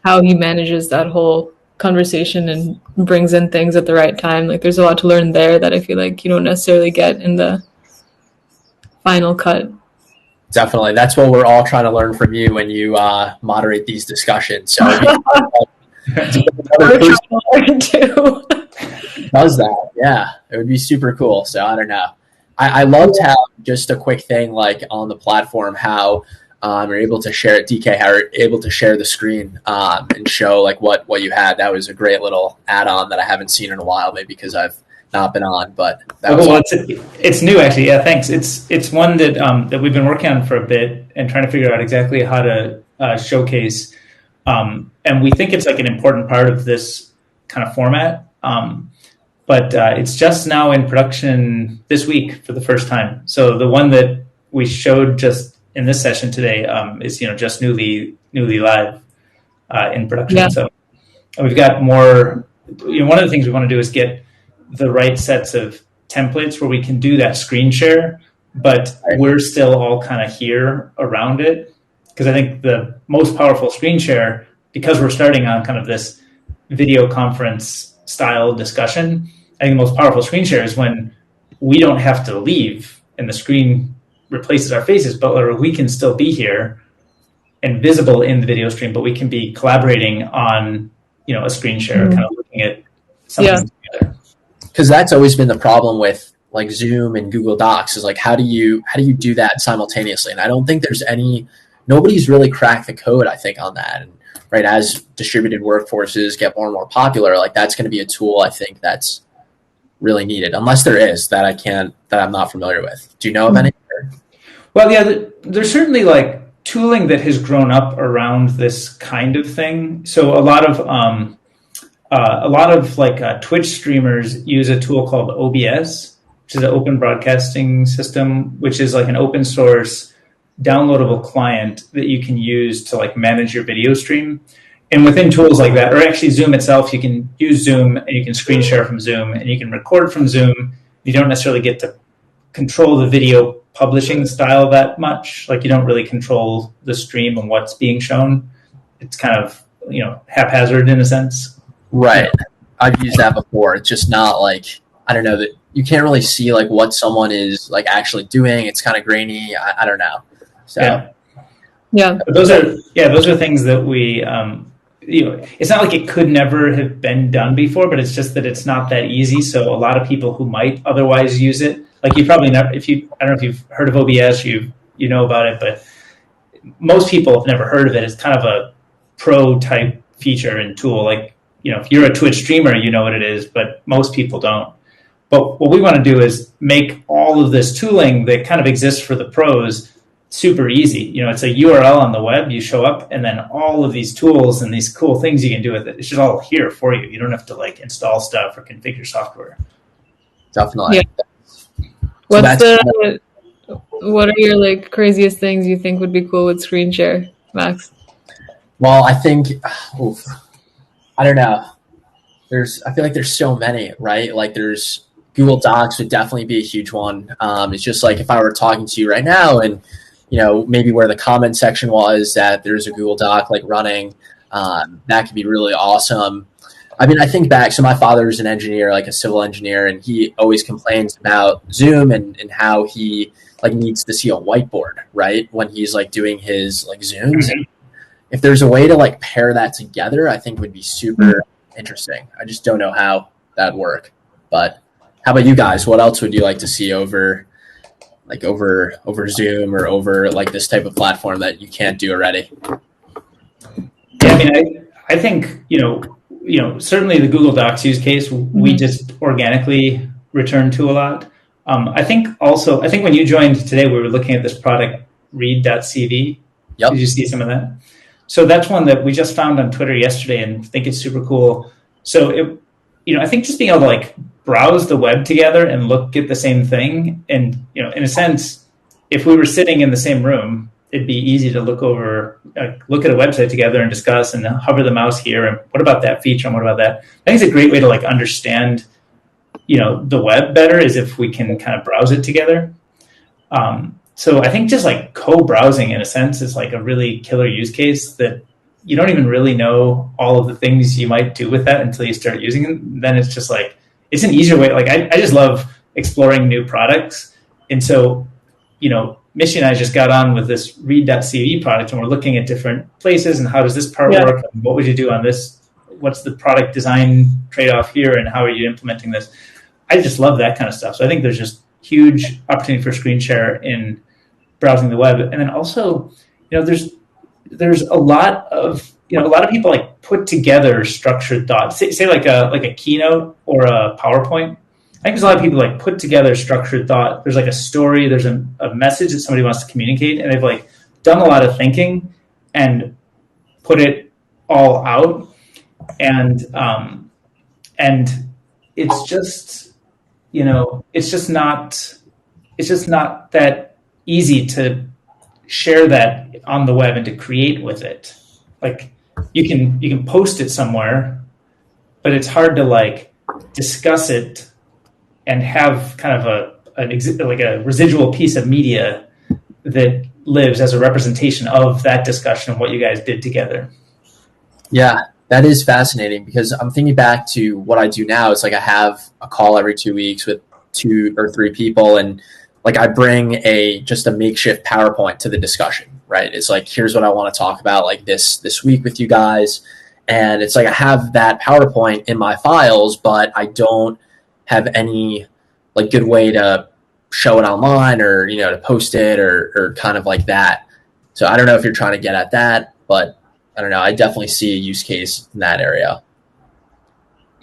Speaker 2: how he manages that whole conversation and brings in things at the right time. Like there's a lot to learn there that I feel like you don't necessarily get in the final cut.
Speaker 3: Definitely. That's what we're all trying to learn from you when you moderate these discussions. So does that. Yeah, it would be super cool. So I don't know. I love to have just a quick thing like on the platform, how you're able to share it, DK, how you're able to share the screen and show like what you had. That was a great little add-on that I haven't seen in a while, maybe because I've not been on, but that was
Speaker 1: it's new actually. Yeah, thanks. It's one that we've been working on for a bit and trying to figure out exactly how to showcase. And we think it's like an important part of this kind of format. But it's just now in production this week for the first time. So the one that we showed just in this session today is just newly live in production. Yeah. So we've got more. One of the things we want to do is get the right sets of templates where we can do that screen share, but we're still all kind of here around it. Because I think the most powerful screen share, because we're starting on kind of this video conference style discussion, I think the most powerful screen share is when we don't have to leave and the screen replaces our faces, but we can still be here and visible in the video stream, but we can be collaborating on, a screen share, kind of looking at something together.
Speaker 3: Because that's always been the problem with like Zoom and Google Docs is like, how do you do that simultaneously? And I don't think nobody's really cracked the code, I think, on that. And right, as distributed workforces get more and more popular, like that's going to be a tool I think that's really needed, unless there is that I'm not familiar with. Do you know of any?
Speaker 1: Well, yeah, there's certainly like tooling that has grown up around this kind of thing. So a lot of like Twitch streamers use a tool called OBS, which is an open broadcasting system, which is like an open source downloadable client that you can use to like manage your video stream. And within tools like that, or actually Zoom itself, you can use Zoom and you can screen share from Zoom and you can record from Zoom. You don't necessarily get to control the video publishing style that much. Like you don't really control the stream and what's being shown. It's kind of, haphazard in a sense.
Speaker 3: Right. I've used that before. It's just not like, I don't know, that you can't really see like what someone is like actually doing. It's kind of grainy. I don't know. So
Speaker 2: yeah.
Speaker 1: But those are things that we, it's not like it could never have been done before, but it's just that it's not that easy. So a lot of people who might otherwise use it, like you probably never, I don't know if you've heard of OBS, you know about it, but most people have never heard of it. It's kind of a pro type feature and tool. Like, if you're a Twitch streamer, you know what it is, but most people don't. But what we want to do is make all of this tooling that kind of exists for the pros super easy. It's a URL on the web. You show up, and then all of these tools and these cool things you can do with it. It's just all here for you. You don't have to like install stuff or configure software.
Speaker 3: Definitely.
Speaker 2: Yeah. What are your like craziest things you think would be cool with screen share, Max?
Speaker 3: Well, I think, I don't know. I feel like there's so many, right? Like there's Google Docs would definitely be a huge one. It's just like if I were talking to you right now and, maybe where the comment section was that there's a Google Doc like running, that could be really awesome. I mean, I think back, so my father's an engineer, like a civil engineer, and he always complains about Zoom and how he like needs to see a whiteboard, right? When he's like doing his like Zooms. Mm-hmm. If there's a way to like pair that together, I think would be super interesting. I just don't know how that'd work. But how about you guys? What else would you like to see over Zoom or over like this type of platform that you can't do already?
Speaker 1: Yeah, I mean, I think, certainly the Google Docs use case, we just organically return to a lot. I think when you joined today, we were looking at this product, read.cv.
Speaker 3: Yep.
Speaker 1: Did you see some of that? So that's one that we just found on Twitter yesterday and think it's super cool. So I think just being able to like browse the web together and look at the same thing. And, in a sense, if we were sitting in the same room, it'd be easy to look at a website together and discuss and hover the mouse here. And what about that feature? And what about that? I think it's a great way to like understand, the web better is if we can kind of browse it together. So I think just like co-browsing in a sense is like a really killer use case that you don't even really know all of the things you might do with that until you start using it. Then it's just like, it's an easier way. Like I just love exploring new products. And so, Mishti and I just got on with this read.cv product and we're looking at different places and how does this part work? And what would you do on this? What's the product design trade-off here? And how are you implementing this? I just love that kind of stuff. So I think there's just huge opportunity for screen share in browsing the web. And then also, there's a lot of people like put together structured thoughts. Say like a keynote or a PowerPoint. I think there's a lot of people like put together structured thought. There's like a story, there's a message that somebody wants to communicate, and they've like done a lot of thinking and put it all out. And it's just, it's just not that easy to share that on the web and to create with it. Like you can post it somewhere, but it's hard to like discuss it and have kind of a residual piece of media that lives as a representation of that discussion and what you guys did together.
Speaker 3: Yeah, that is fascinating because I'm thinking back to what I do now. It's like I have a call every 2 weeks with 2 or 3 people, and like I bring just a makeshift PowerPoint to the discussion, right? It's like, here's what I want to talk about like this week with you guys. And it's like I have that PowerPoint in my files, but I don't have any like good way to show it online or, to post it or kind of like that. So I don't know if you're trying to get at that, but I don't know. I definitely see a use case in that area.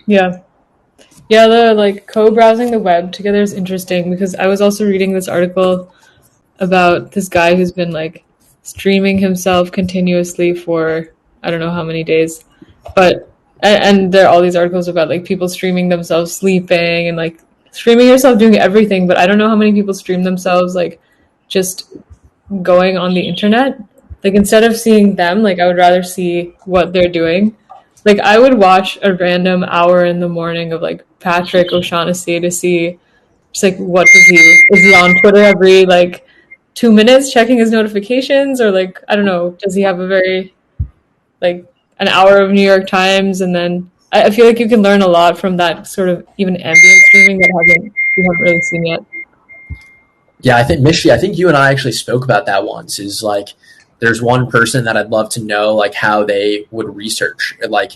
Speaker 2: Yeah. Yeah, the like co-browsing the web together is interesting because I was also reading this article about this guy who's been like streaming himself continuously for I don't know how many days. But and there are all these articles about like people streaming themselves sleeping and like streaming yourself doing everything, but I don't know how many people stream themselves like just going on the internet. Like instead of seeing them, like I would rather see what they're doing. Like I would watch a random hour in the morning of like Patrick O'Shaughnessy to see just like what does he is he on Twitter every like 2 minutes checking his notifications, or like I don't know, does he have a very like an hour of New York Times, and then I feel like you can learn a lot from that sort of even ambient streaming that we haven't really seen yet.
Speaker 3: Yeah, I think Mishti, I think you and I actually spoke about that once. Is like, there's one person that I'd love to know like how they would research like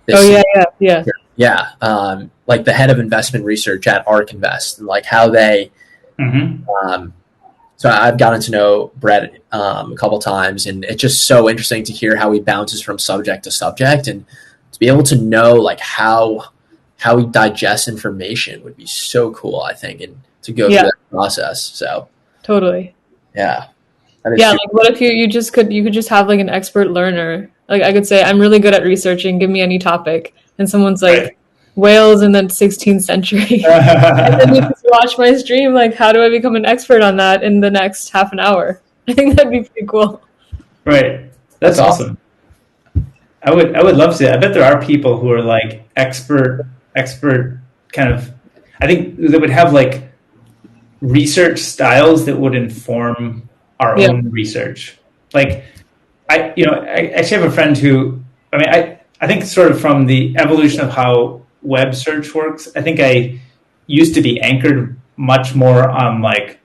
Speaker 3: this.
Speaker 2: Oh yeah.
Speaker 3: Like the head of investment research at ARK Invest, and like how they. So I've gotten to know Brett a couple times, and it's just so interesting to hear how he bounces from subject to subject, and to be able to know like how he digests information would be so cool, I think, and to go through that process. So
Speaker 2: totally.
Speaker 3: Yeah.
Speaker 2: Yeah, like what if you could just have like an expert learner? Like I could say, I'm really good at researching, give me any topic. And someone's like, whales in the 16th century. And then you just watch my stream, like how do I become an expert on that in the next half an hour? I think that'd be pretty cool.
Speaker 1: Right. That's awesome. I would love to. I bet there are people who are like expert kind of, I think they would have like research styles that would inform our own research. Like I actually have a friend who, I think sort of from the evolution of how web search works, I think I used to be anchored much more on like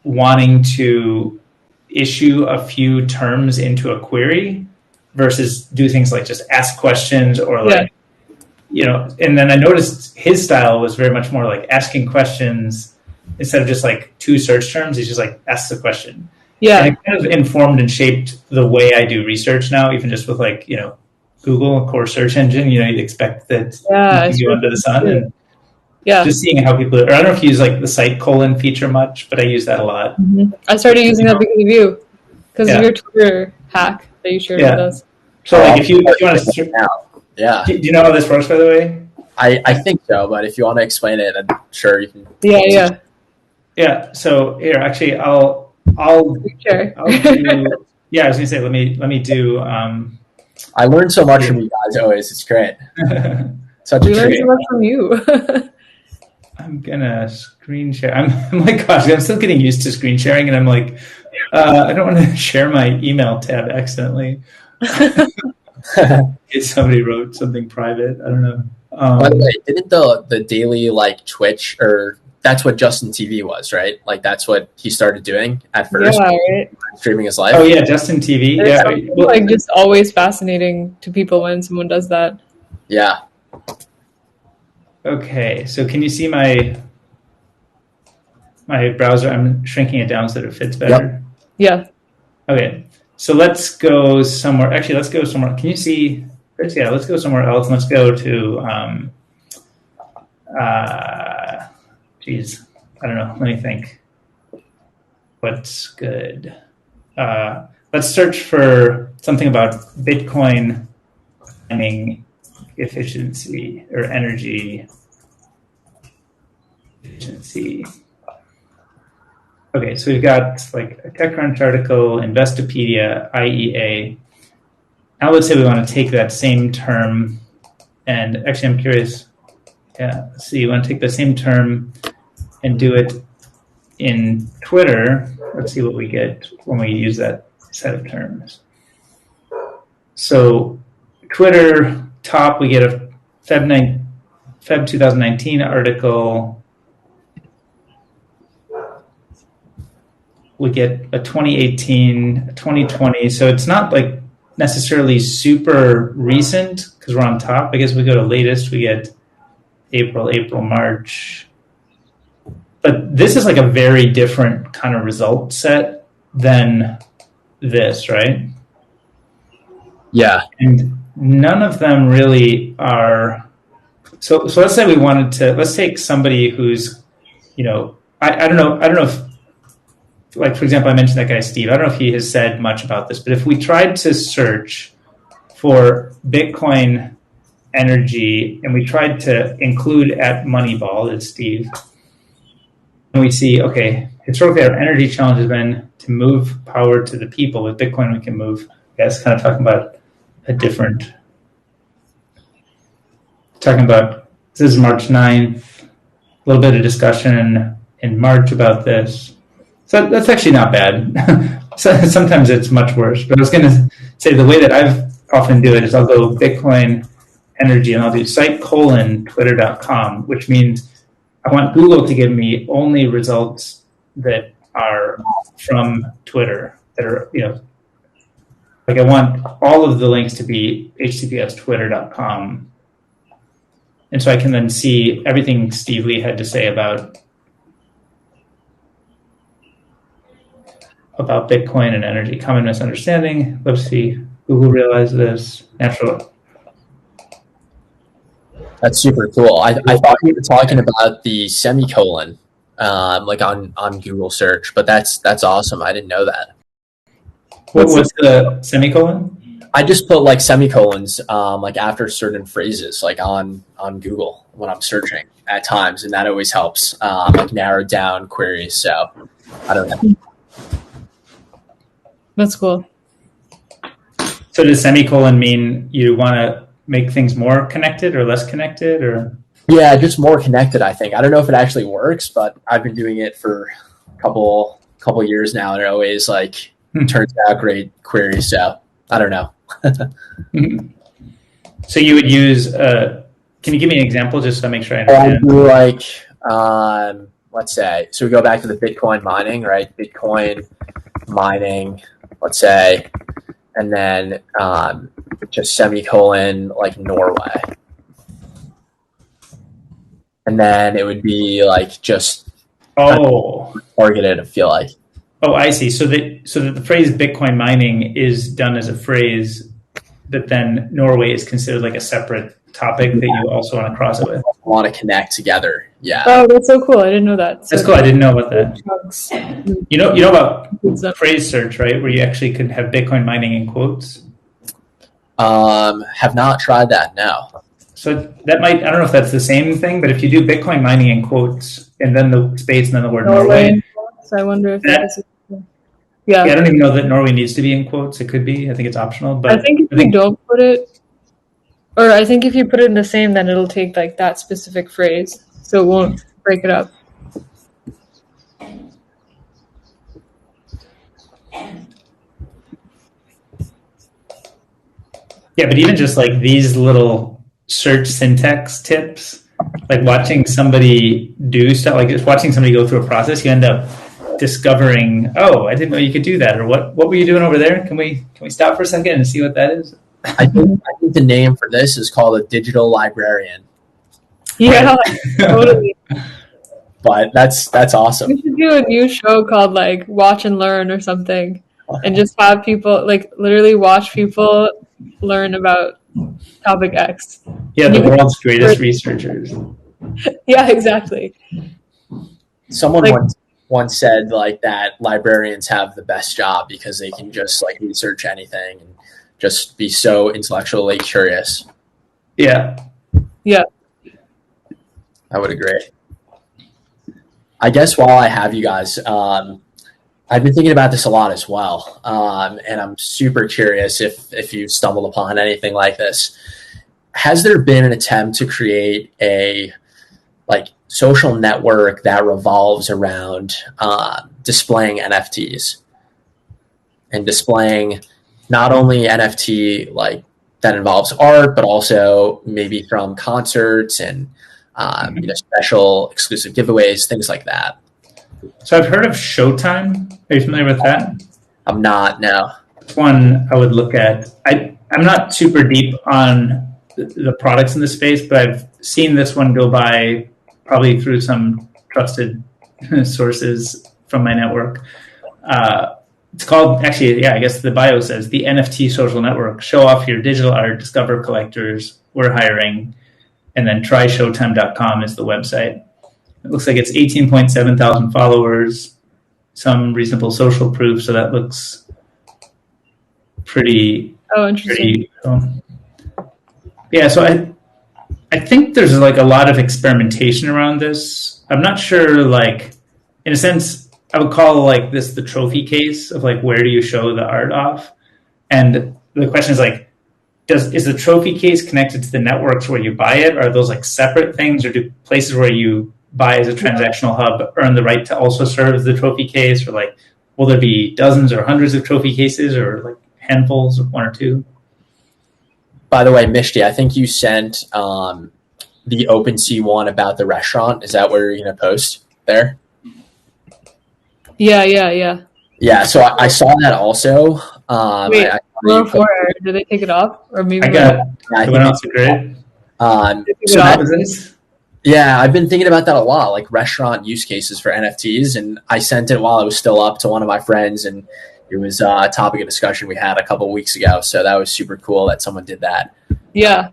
Speaker 1: wanting to issue a few terms into a query versus do things like just ask questions or like, and then I noticed his style was very much more like asking questions instead of just like two search terms. He's just like, ask the question. Yeah. And it kind of informed and shaped the way I do research now, even just with like, Google, a core search engine, you'd expect that you can go under the sun. And just seeing how people, or I don't know if you use like the site colon feature much, but I use that a lot.
Speaker 2: Mm-hmm. I started using that because of you, because of your Twitter hack that you shared with us.
Speaker 1: So like if you want to, do you know how this works, by the way?
Speaker 3: I think so, but if you want to explain it, I'm sure you can.
Speaker 2: Yeah.
Speaker 1: So here, actually, I'll do, I was gonna say, let me do.
Speaker 3: I learned so much from you guys always. It's great.
Speaker 2: We learned so much from you.
Speaker 1: I'm gonna screen share. I'm like, gosh, I'm still getting used to screen sharing, and I'm like, I don't want to share my email tab accidentally. If somebody wrote something private, I don't know.
Speaker 3: By the way, didn't the daily like Twitch, or that's what Justin TV was, right? Like that's what he started doing at first, streaming his life.
Speaker 1: Oh yeah, Justin TV.
Speaker 2: Like just always fascinating to people when someone does that.
Speaker 3: Yeah.
Speaker 1: Okay, so can you see my browser? I'm shrinking it down so that it fits better.
Speaker 2: Yep.
Speaker 1: Yeah. Okay, so let's go somewhere. Actually, let's go somewhere. Can you see? Yeah, let's go somewhere else. Let's go to. I don't know. Let me think. What's good? Let's search for something about Bitcoin mining efficiency or energy efficiency. Okay, so we've got like a TechCrunch article, Investopedia, IEA. Now let's say we want to take that same term, and actually I'm curious. Yeah, let's see, you want to take the same term and do it in Twitter. Let's see what we get when we use that set of terms. So Twitter top, we get a Feb 2019 article. We get a 2018, 2020. So it's not like necessarily super recent because we're on top. I guess we go to latest, we get April, March. But this is like a very different kind of result set than this, right?
Speaker 3: Yeah.
Speaker 1: And none of them really are. So let's say we wanted to, let's take somebody who's, I don't know if, like, for example, I mentioned that guy, Steve. I don't know if he has said much about this, but if we tried to search for Bitcoin energy and we tried to include at Moneyball, it's Steve, and we see, okay, historically our energy challenge has been to move power to the people. With Bitcoin, we can move. I guess kind of talking about a different. Talking about this is March 9. A little bit of discussion in March about this. So that's actually not bad. So sometimes it's much worse. But I was going to say the way that I've often do it is I'll go Bitcoin energy and I'll do site:/twitter.com, which means I want Google to give me only results that are from Twitter that are, like I want all of the links to be https://twitter.com. And so I can then see everything Steve Lee had to say about Bitcoin and energy. Common misunderstanding. Let's see. Google realized this. Natural.
Speaker 3: That's super cool. I thought you were talking about the semicolon, like on Google search, but that's awesome. I didn't know that.
Speaker 1: What was the semicolon?
Speaker 3: I just put like semicolons, like after certain phrases, like on Google when I'm searching at times, and that always helps, like narrow down queries. So I don't know.
Speaker 2: That's cool.
Speaker 1: So does semicolon mean you want to make things more connected or less connected, or?
Speaker 3: Yeah, just more connected, I think. I don't know if it actually works, but I've been doing it for a couple years now, and it always turns out great queries. So I don't know.
Speaker 1: So you would use, can you give me an example just so I make sure I understand?
Speaker 3: Let's say, so we go back to the Bitcoin mining, right? Bitcoin mining, let's say, and then just semicolon, like Norway. And then it would be like just targeted, I feel like.
Speaker 1: Oh, I see. So that the phrase Bitcoin mining is done as a phrase, but then Norway is considered like a separate topic that you also want to cross it with.
Speaker 3: Want to connect together. Yeah.
Speaker 2: Oh, that's so cool. I didn't know that.
Speaker 1: That's cool. I didn't know about that. You know about phrase search, right? Where you actually could have Bitcoin mining in quotes.
Speaker 3: Have not tried that. No.
Speaker 1: So that might, I don't know if that's the same thing, but if you do Bitcoin mining in quotes and then the space and then the word Norway.
Speaker 2: I wonder if that's
Speaker 1: yeah, I don't even know that Norway needs to be in quotes. It could be. I think it's optional. But
Speaker 2: I think if you don't put it, or I think if you put it in the same, then it'll take like that specific phrase, so it won't break it up.
Speaker 1: Yeah, but even just like these little search syntax tips, like watching somebody do stuff, like just watching somebody go through a process, you end up discovering, oh, I didn't know you could do that, or what were you doing over there? Can we stop for a second and see what that is?
Speaker 3: I think the name for this is called a digital librarian.
Speaker 2: Yeah, totally.
Speaker 3: But that's awesome.
Speaker 2: We should do a new show called like Watch and Learn or something, and just have people like literally watch people learn about topic X.
Speaker 1: Yeah, the world's greatest researchers.
Speaker 2: Yeah, exactly.
Speaker 3: Someone once said like that librarians have the best job because they can just like research anything and just be so intellectually curious.
Speaker 1: Yeah.
Speaker 3: I would agree. I guess while I have you guys, I've been thinking about this a lot as well, and I'm super curious if you've stumbled upon anything like this. Has there been an attempt to create a social network that revolves around displaying NFTs and displaying not only NFT that involves art, but also maybe from concerts and special exclusive giveaways, things like that?
Speaker 1: So I've heard of Showtime. Are you familiar with that?
Speaker 3: I'm not, no.
Speaker 1: It's one I would look at. I'm not super deep on the products in the space, but I've seen this one go by probably through some trusted sources from my network. It's called, actually, I guess the bio says the NFT social network. Show off your digital art, discover collectors. We're hiring. And then tryshowtime.com is the website. It looks like it's 18.7 thousand followers, some reasonable social proof. So that looks pretty.
Speaker 2: Oh, interesting.
Speaker 1: Yeah, so I think there's a lot of experimentation around this. I'm not sure, in a sense, I would call like this the trophy case of like, where do you show the art off? And the question is like, is the trophy case connected to the networks where you buy it? Or are those like separate things, or do places where you buy as a transactional hub earn the right to also serve as the trophy case? Or like, will there be dozens or hundreds of trophy cases, or like handfuls of one or two?
Speaker 3: By the way, Mishti, I think you sent the OpenSea one about the restaurant. Is that where you're going to post there?
Speaker 2: Yeah.
Speaker 3: Yeah, so I saw that also.
Speaker 2: Wait, did they take it off? Or maybe
Speaker 1: I went off the grid.
Speaker 3: So that was this. Yeah, I've been thinking about that a lot, like restaurant use cases for NFTs, and I sent it while I was still up to one of my friends, and it was a topic of discussion we had a couple of weeks ago. So that was super cool that someone did that.
Speaker 2: Yeah,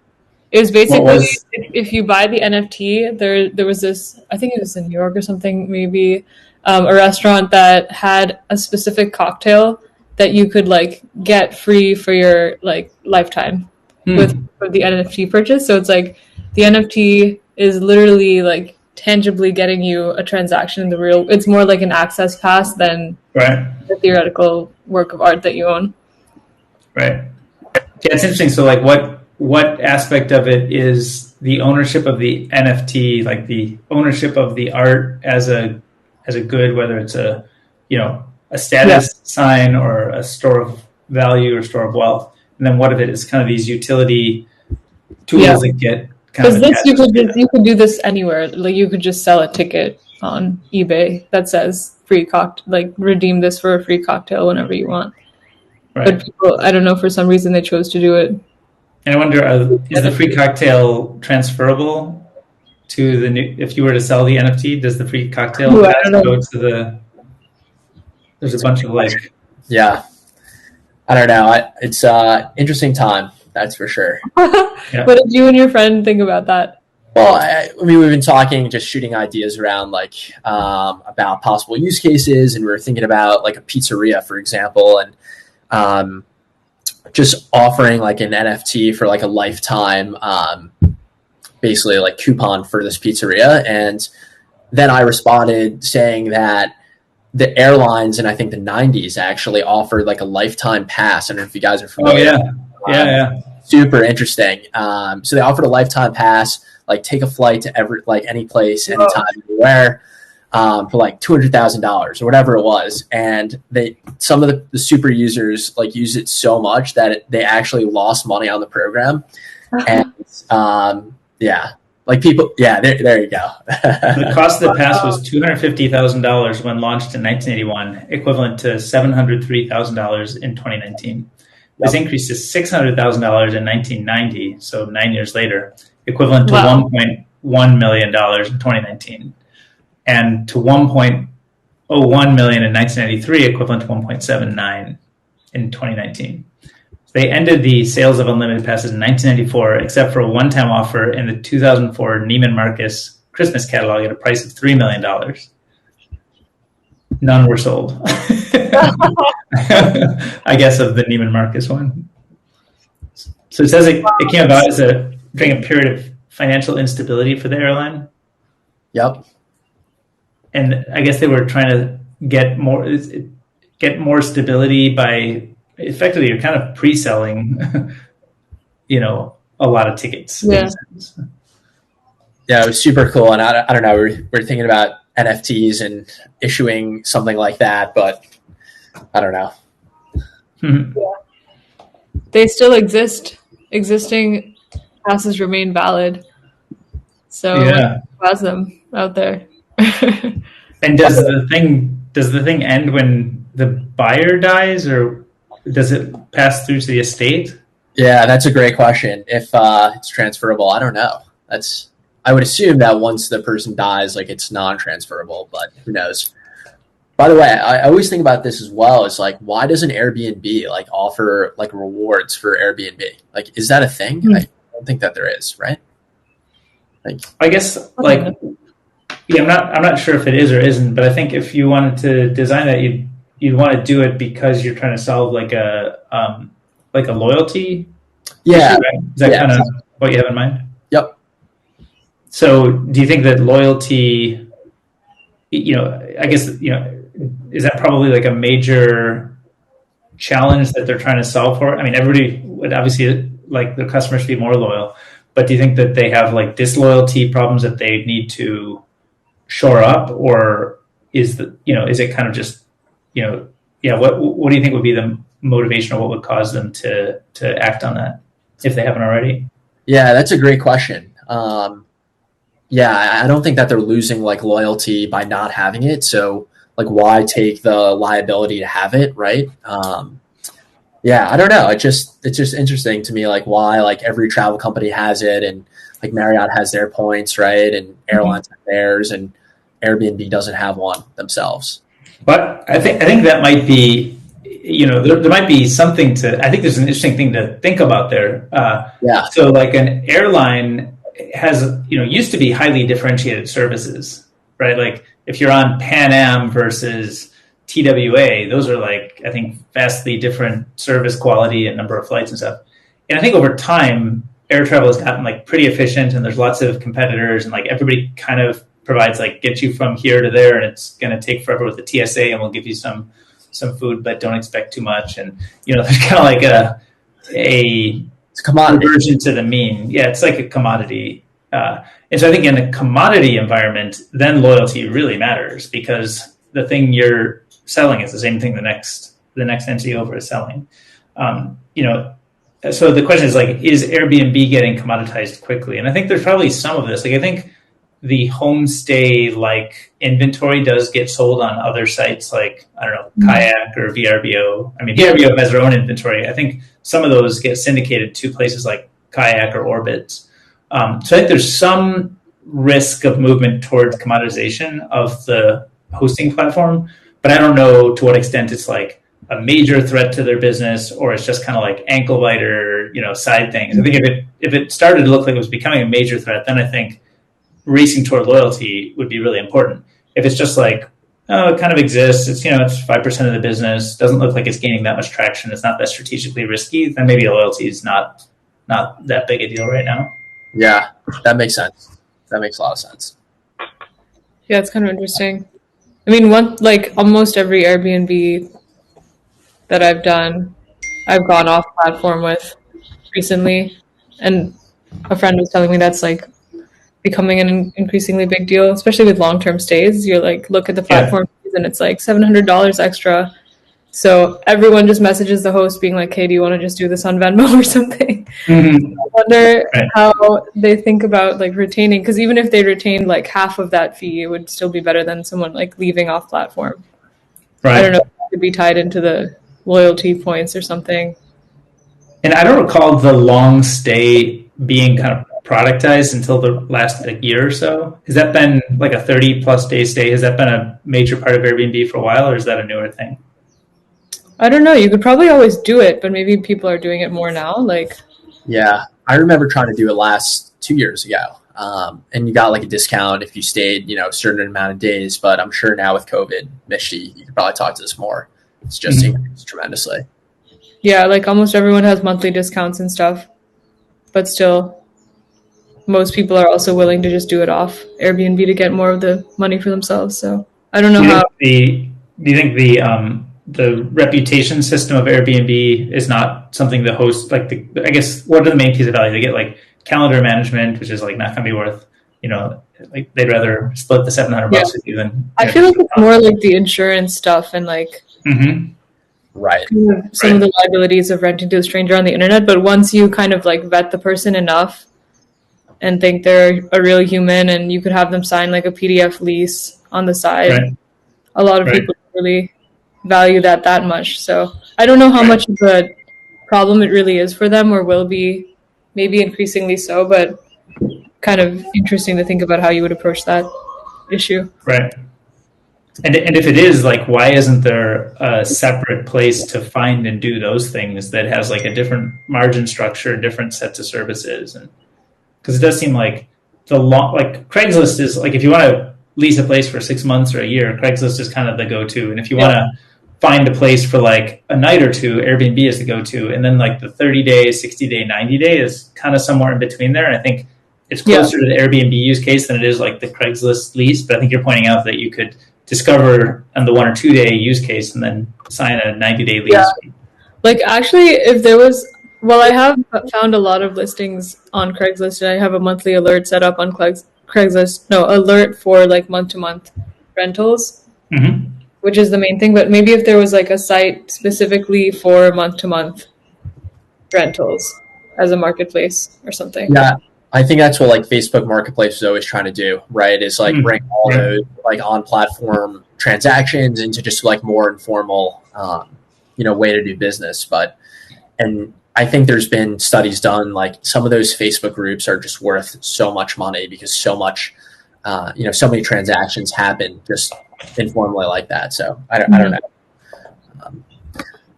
Speaker 2: it was basically if you buy the NFT, there was this, I think it was in New York or something, maybe a restaurant that had a specific cocktail that you could like get free for your like lifetime with the NFT purchase. So it's like the NFT is literally like tangibly getting you a transaction in the real. It's more like an access pass than the theoretical work of art that you own.
Speaker 1: Right. Yeah, it's interesting. So like what aspect of it is the ownership of the NFT, like the ownership of the art as a good, whether it's a status sign or a store of value or store of wealth, and then what of it is kind of these utility tools that get kind of
Speaker 2: this you could do this anywhere. Like you could just sell a ticket on eBay that says free cocktail, like redeem this for a free cocktail whenever you want. Right. But people, I don't know, for some reason they chose to do it.
Speaker 1: And I wonder, is the free cocktail transferable to the new? If you were to sell the NFT, does the free cocktail go to the? There's a bunch of like.
Speaker 3: Yeah, I don't know. It's interesting time, that's for sure.
Speaker 2: Yeah. What did you and your friend think about that?
Speaker 3: Well, I mean, we've been talking, just shooting ideas around like about possible use cases, and we're thinking about like a pizzeria, for example, and just offering like an NFT for like a lifetime, basically like coupon for this pizzeria. And then I responded saying that the airlines in I think the 90s actually offered like a lifetime pass. I don't know if you guys are familiar.
Speaker 1: Oh yeah.
Speaker 3: Super interesting. So they offered a lifetime pass, like take a flight to any place, anytime, anywhere, for like $200,000 or whatever it was. And some of the super users like use it so much that they actually lost money on the program. And like people, there you go.
Speaker 1: The cost of the pass was $250,000 when launched in 1981, equivalent to $703,000 in 2019. This increased to $600,000 in 1990, so 9 years later, equivalent to $1.1 million in 2019, and to $1.01 million in 1993, equivalent to $1.79 in 2019. They ended the sales of unlimited passes in 1994, except for a one-time offer in the 2004 Neiman Marcus Christmas catalog at a price of $3 million. None were sold. I guess of the Neiman Marcus one. So it says it came about during a period of financial instability for the airline.
Speaker 3: Yep. And
Speaker 1: I guess they were trying to get more stability by effectively you're kind of pre-selling, a lot of tickets.
Speaker 2: Yeah.
Speaker 3: Yeah, it was super cool. And I don't know, we're thinking about NFTs and issuing something like that, but I don't know.
Speaker 2: Mm-hmm. Yeah. They still exist. Existing passes remain valid. So has them out there.
Speaker 1: And does the thing end when the buyer dies, or does it pass through to the estate?
Speaker 3: Yeah, that's a great question. If it's transferable, I don't know. I would assume that once the person dies, like it's non-transferable, but who knows? By the way, I always think about this as well. It's like, why doesn't Airbnb like offer like rewards for Airbnb? Like, is that a thing? Mm-hmm. I don't think that there is, right? Like,
Speaker 1: I guess like, yeah, I'm not sure if it is or isn't, but I think if you wanted to design that, you'd want to do it because you're trying to solve like a loyalty.
Speaker 3: Yeah.
Speaker 1: Issue, right? Is that kind of what you have in mind?
Speaker 3: Yep.
Speaker 1: So do you think that loyalty, I guess, is that probably like a major challenge that they're trying to solve for? I mean, everybody would obviously like their customers to be more loyal, but do you think that they have like disloyalty problems that they need to shore up, or is is it kind of just, what do you think would be the motivation, or what would cause them to act on that if they haven't already?
Speaker 3: Yeah, that's a great question. I don't think that they're losing like loyalty by not having it. So like, why take the liability to have it, right? I don't know. It's just interesting to me, like why like every travel company has it, and like Marriott has their points, right? And airlines have theirs, and Airbnb doesn't have one themselves.
Speaker 1: But I think that might be, there might be something to. I think there's an interesting thing to think about there. So like an airline has, used to be highly differentiated services, right? Like if you're on Pan Am versus TWA, those are like, I think, vastly different service quality and number of flights and stuff. And I think over time, air travel has gotten like pretty efficient, and there's lots of competitors, and like everybody kind of provides like get you from here to there, and it's going to take forever with the TSA, and we'll give you some food, but don't expect too much. And there's kind of like a reversion to the mean. Yeah, it's like a commodity. And so I think in a commodity environment, then loyalty really matters, because the thing you're selling is the same thing the next entity over is selling. So the question is like, is Airbnb getting commoditized quickly? And I think there's probably some of this. Like I think the homestay like inventory does get sold on other sites like, I don't know, Kayak or VRBO. I mean, VRBO has their own inventory. I think some of those get syndicated to places like Kayak or Orbitz. So I think there's some risk of movement towards commoditization of the hosting platform, but I don't know to what extent it's like a major threat to their business, or it's just kind of like ankle biter, side things. I think if it started to look like it was becoming a major threat, then I think racing toward loyalty would be really important. If it's just like, oh, it kind of exists, it's it's 5% of the business, doesn't look like it's gaining that much traction, it's not that strategically risky, then maybe loyalty is not that big a deal right now.
Speaker 3: Yeah, that makes sense. That makes a lot of sense.
Speaker 2: Yeah, it's kind of interesting. I mean, almost every Airbnb that I've done, I've gone off platform with recently, and a friend was telling me that's like becoming an increasingly big deal, especially with long-term stays. You're like, look at the platform fees, and it's like $700 extra. So everyone just messages the host being like, hey, do you want to just do this on Venmo or something? Mm-hmm. I wonder how they think about like retaining, because even if they retained like half of that fee, it would still be better than someone like leaving off platform. Right. I don't know if it could be tied into the loyalty points or something.
Speaker 1: And I don't recall the long stay being kind of productized until the last year or so. Has that been like a 30+ day stay? Has that been a major part of Airbnb for a while, or is that a newer thing?
Speaker 2: I don't know. You could probably always do it, but maybe people are doing it more now.
Speaker 3: Yeah, I remember trying to do it last 2 years ago. And you got like a discount if you stayed, a certain amount of days. But I'm sure now with COVID, Mishti, you could probably talk to this more. It's just increased tremendously.
Speaker 2: Yeah, like almost everyone has monthly discounts and stuff. But still, most people are also willing to just do it off Airbnb to get more of the money for themselves. So I don't know how.
Speaker 1: Do you think the reputation system of Airbnb is not something the host, like I guess, what are the main pieces of value? They get like calendar management, which is like not going to be worth, like they'd rather split the $700 with you than.
Speaker 2: I feel like it's more like the insurance stuff and like.
Speaker 3: Mm-hmm. Right.
Speaker 2: Some of the liabilities of renting to a stranger on the internet. But once you kind of like vet the person enough and think they're a real human, and you could have them sign like a PDF lease on the side, a lot of people really value that much. So I don't know how much of a problem it really is for them, or will be maybe increasingly so, but kind of interesting to think about how you would approach that issue.
Speaker 1: Right. And if it is, like, why isn't there a separate place to find and do those things that has like a different margin structure, different sets of services? And because it does seem like Craigslist is like, if you want to lease a place for 6 months or a year, Craigslist is kind of the go-to. And if you want to find a place for like a night or two, Airbnb is the go-to. And then like the 30-day, 60-day, 90-day is kind of somewhere in between there. And I think it's closer to the Airbnb use case than it is like the Craigslist lease. But I think you're pointing out that you could discover on the 1 or 2 day use case and then sign a 90-day lease.
Speaker 2: Yeah. Like actually, if there was, well, I have found a lot of listings on Craigslist, and I have a monthly alert set up on Craigslist. No, alert for like month-to-month rentals, which is the main thing. But maybe if there was like a site specifically for month-to-month rentals as a marketplace or something.
Speaker 3: Yeah, I think that's what like Facebook Marketplace is always trying to do, right? Is like bring all those like on platform transactions into just like more informal, way to do business. And I think there's been studies done, like some of those Facebook groups are just worth so much money because so much, so many transactions happen just informally like that. So I don't know.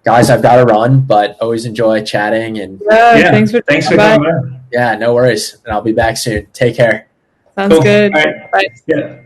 Speaker 3: Guys, I've got to run, but always enjoy chatting. And
Speaker 2: thanks for
Speaker 1: coming.
Speaker 3: Yeah, no worries. And I'll be back soon. Take care.
Speaker 2: Sounds good.
Speaker 1: All right.
Speaker 2: Bye.
Speaker 1: Yeah.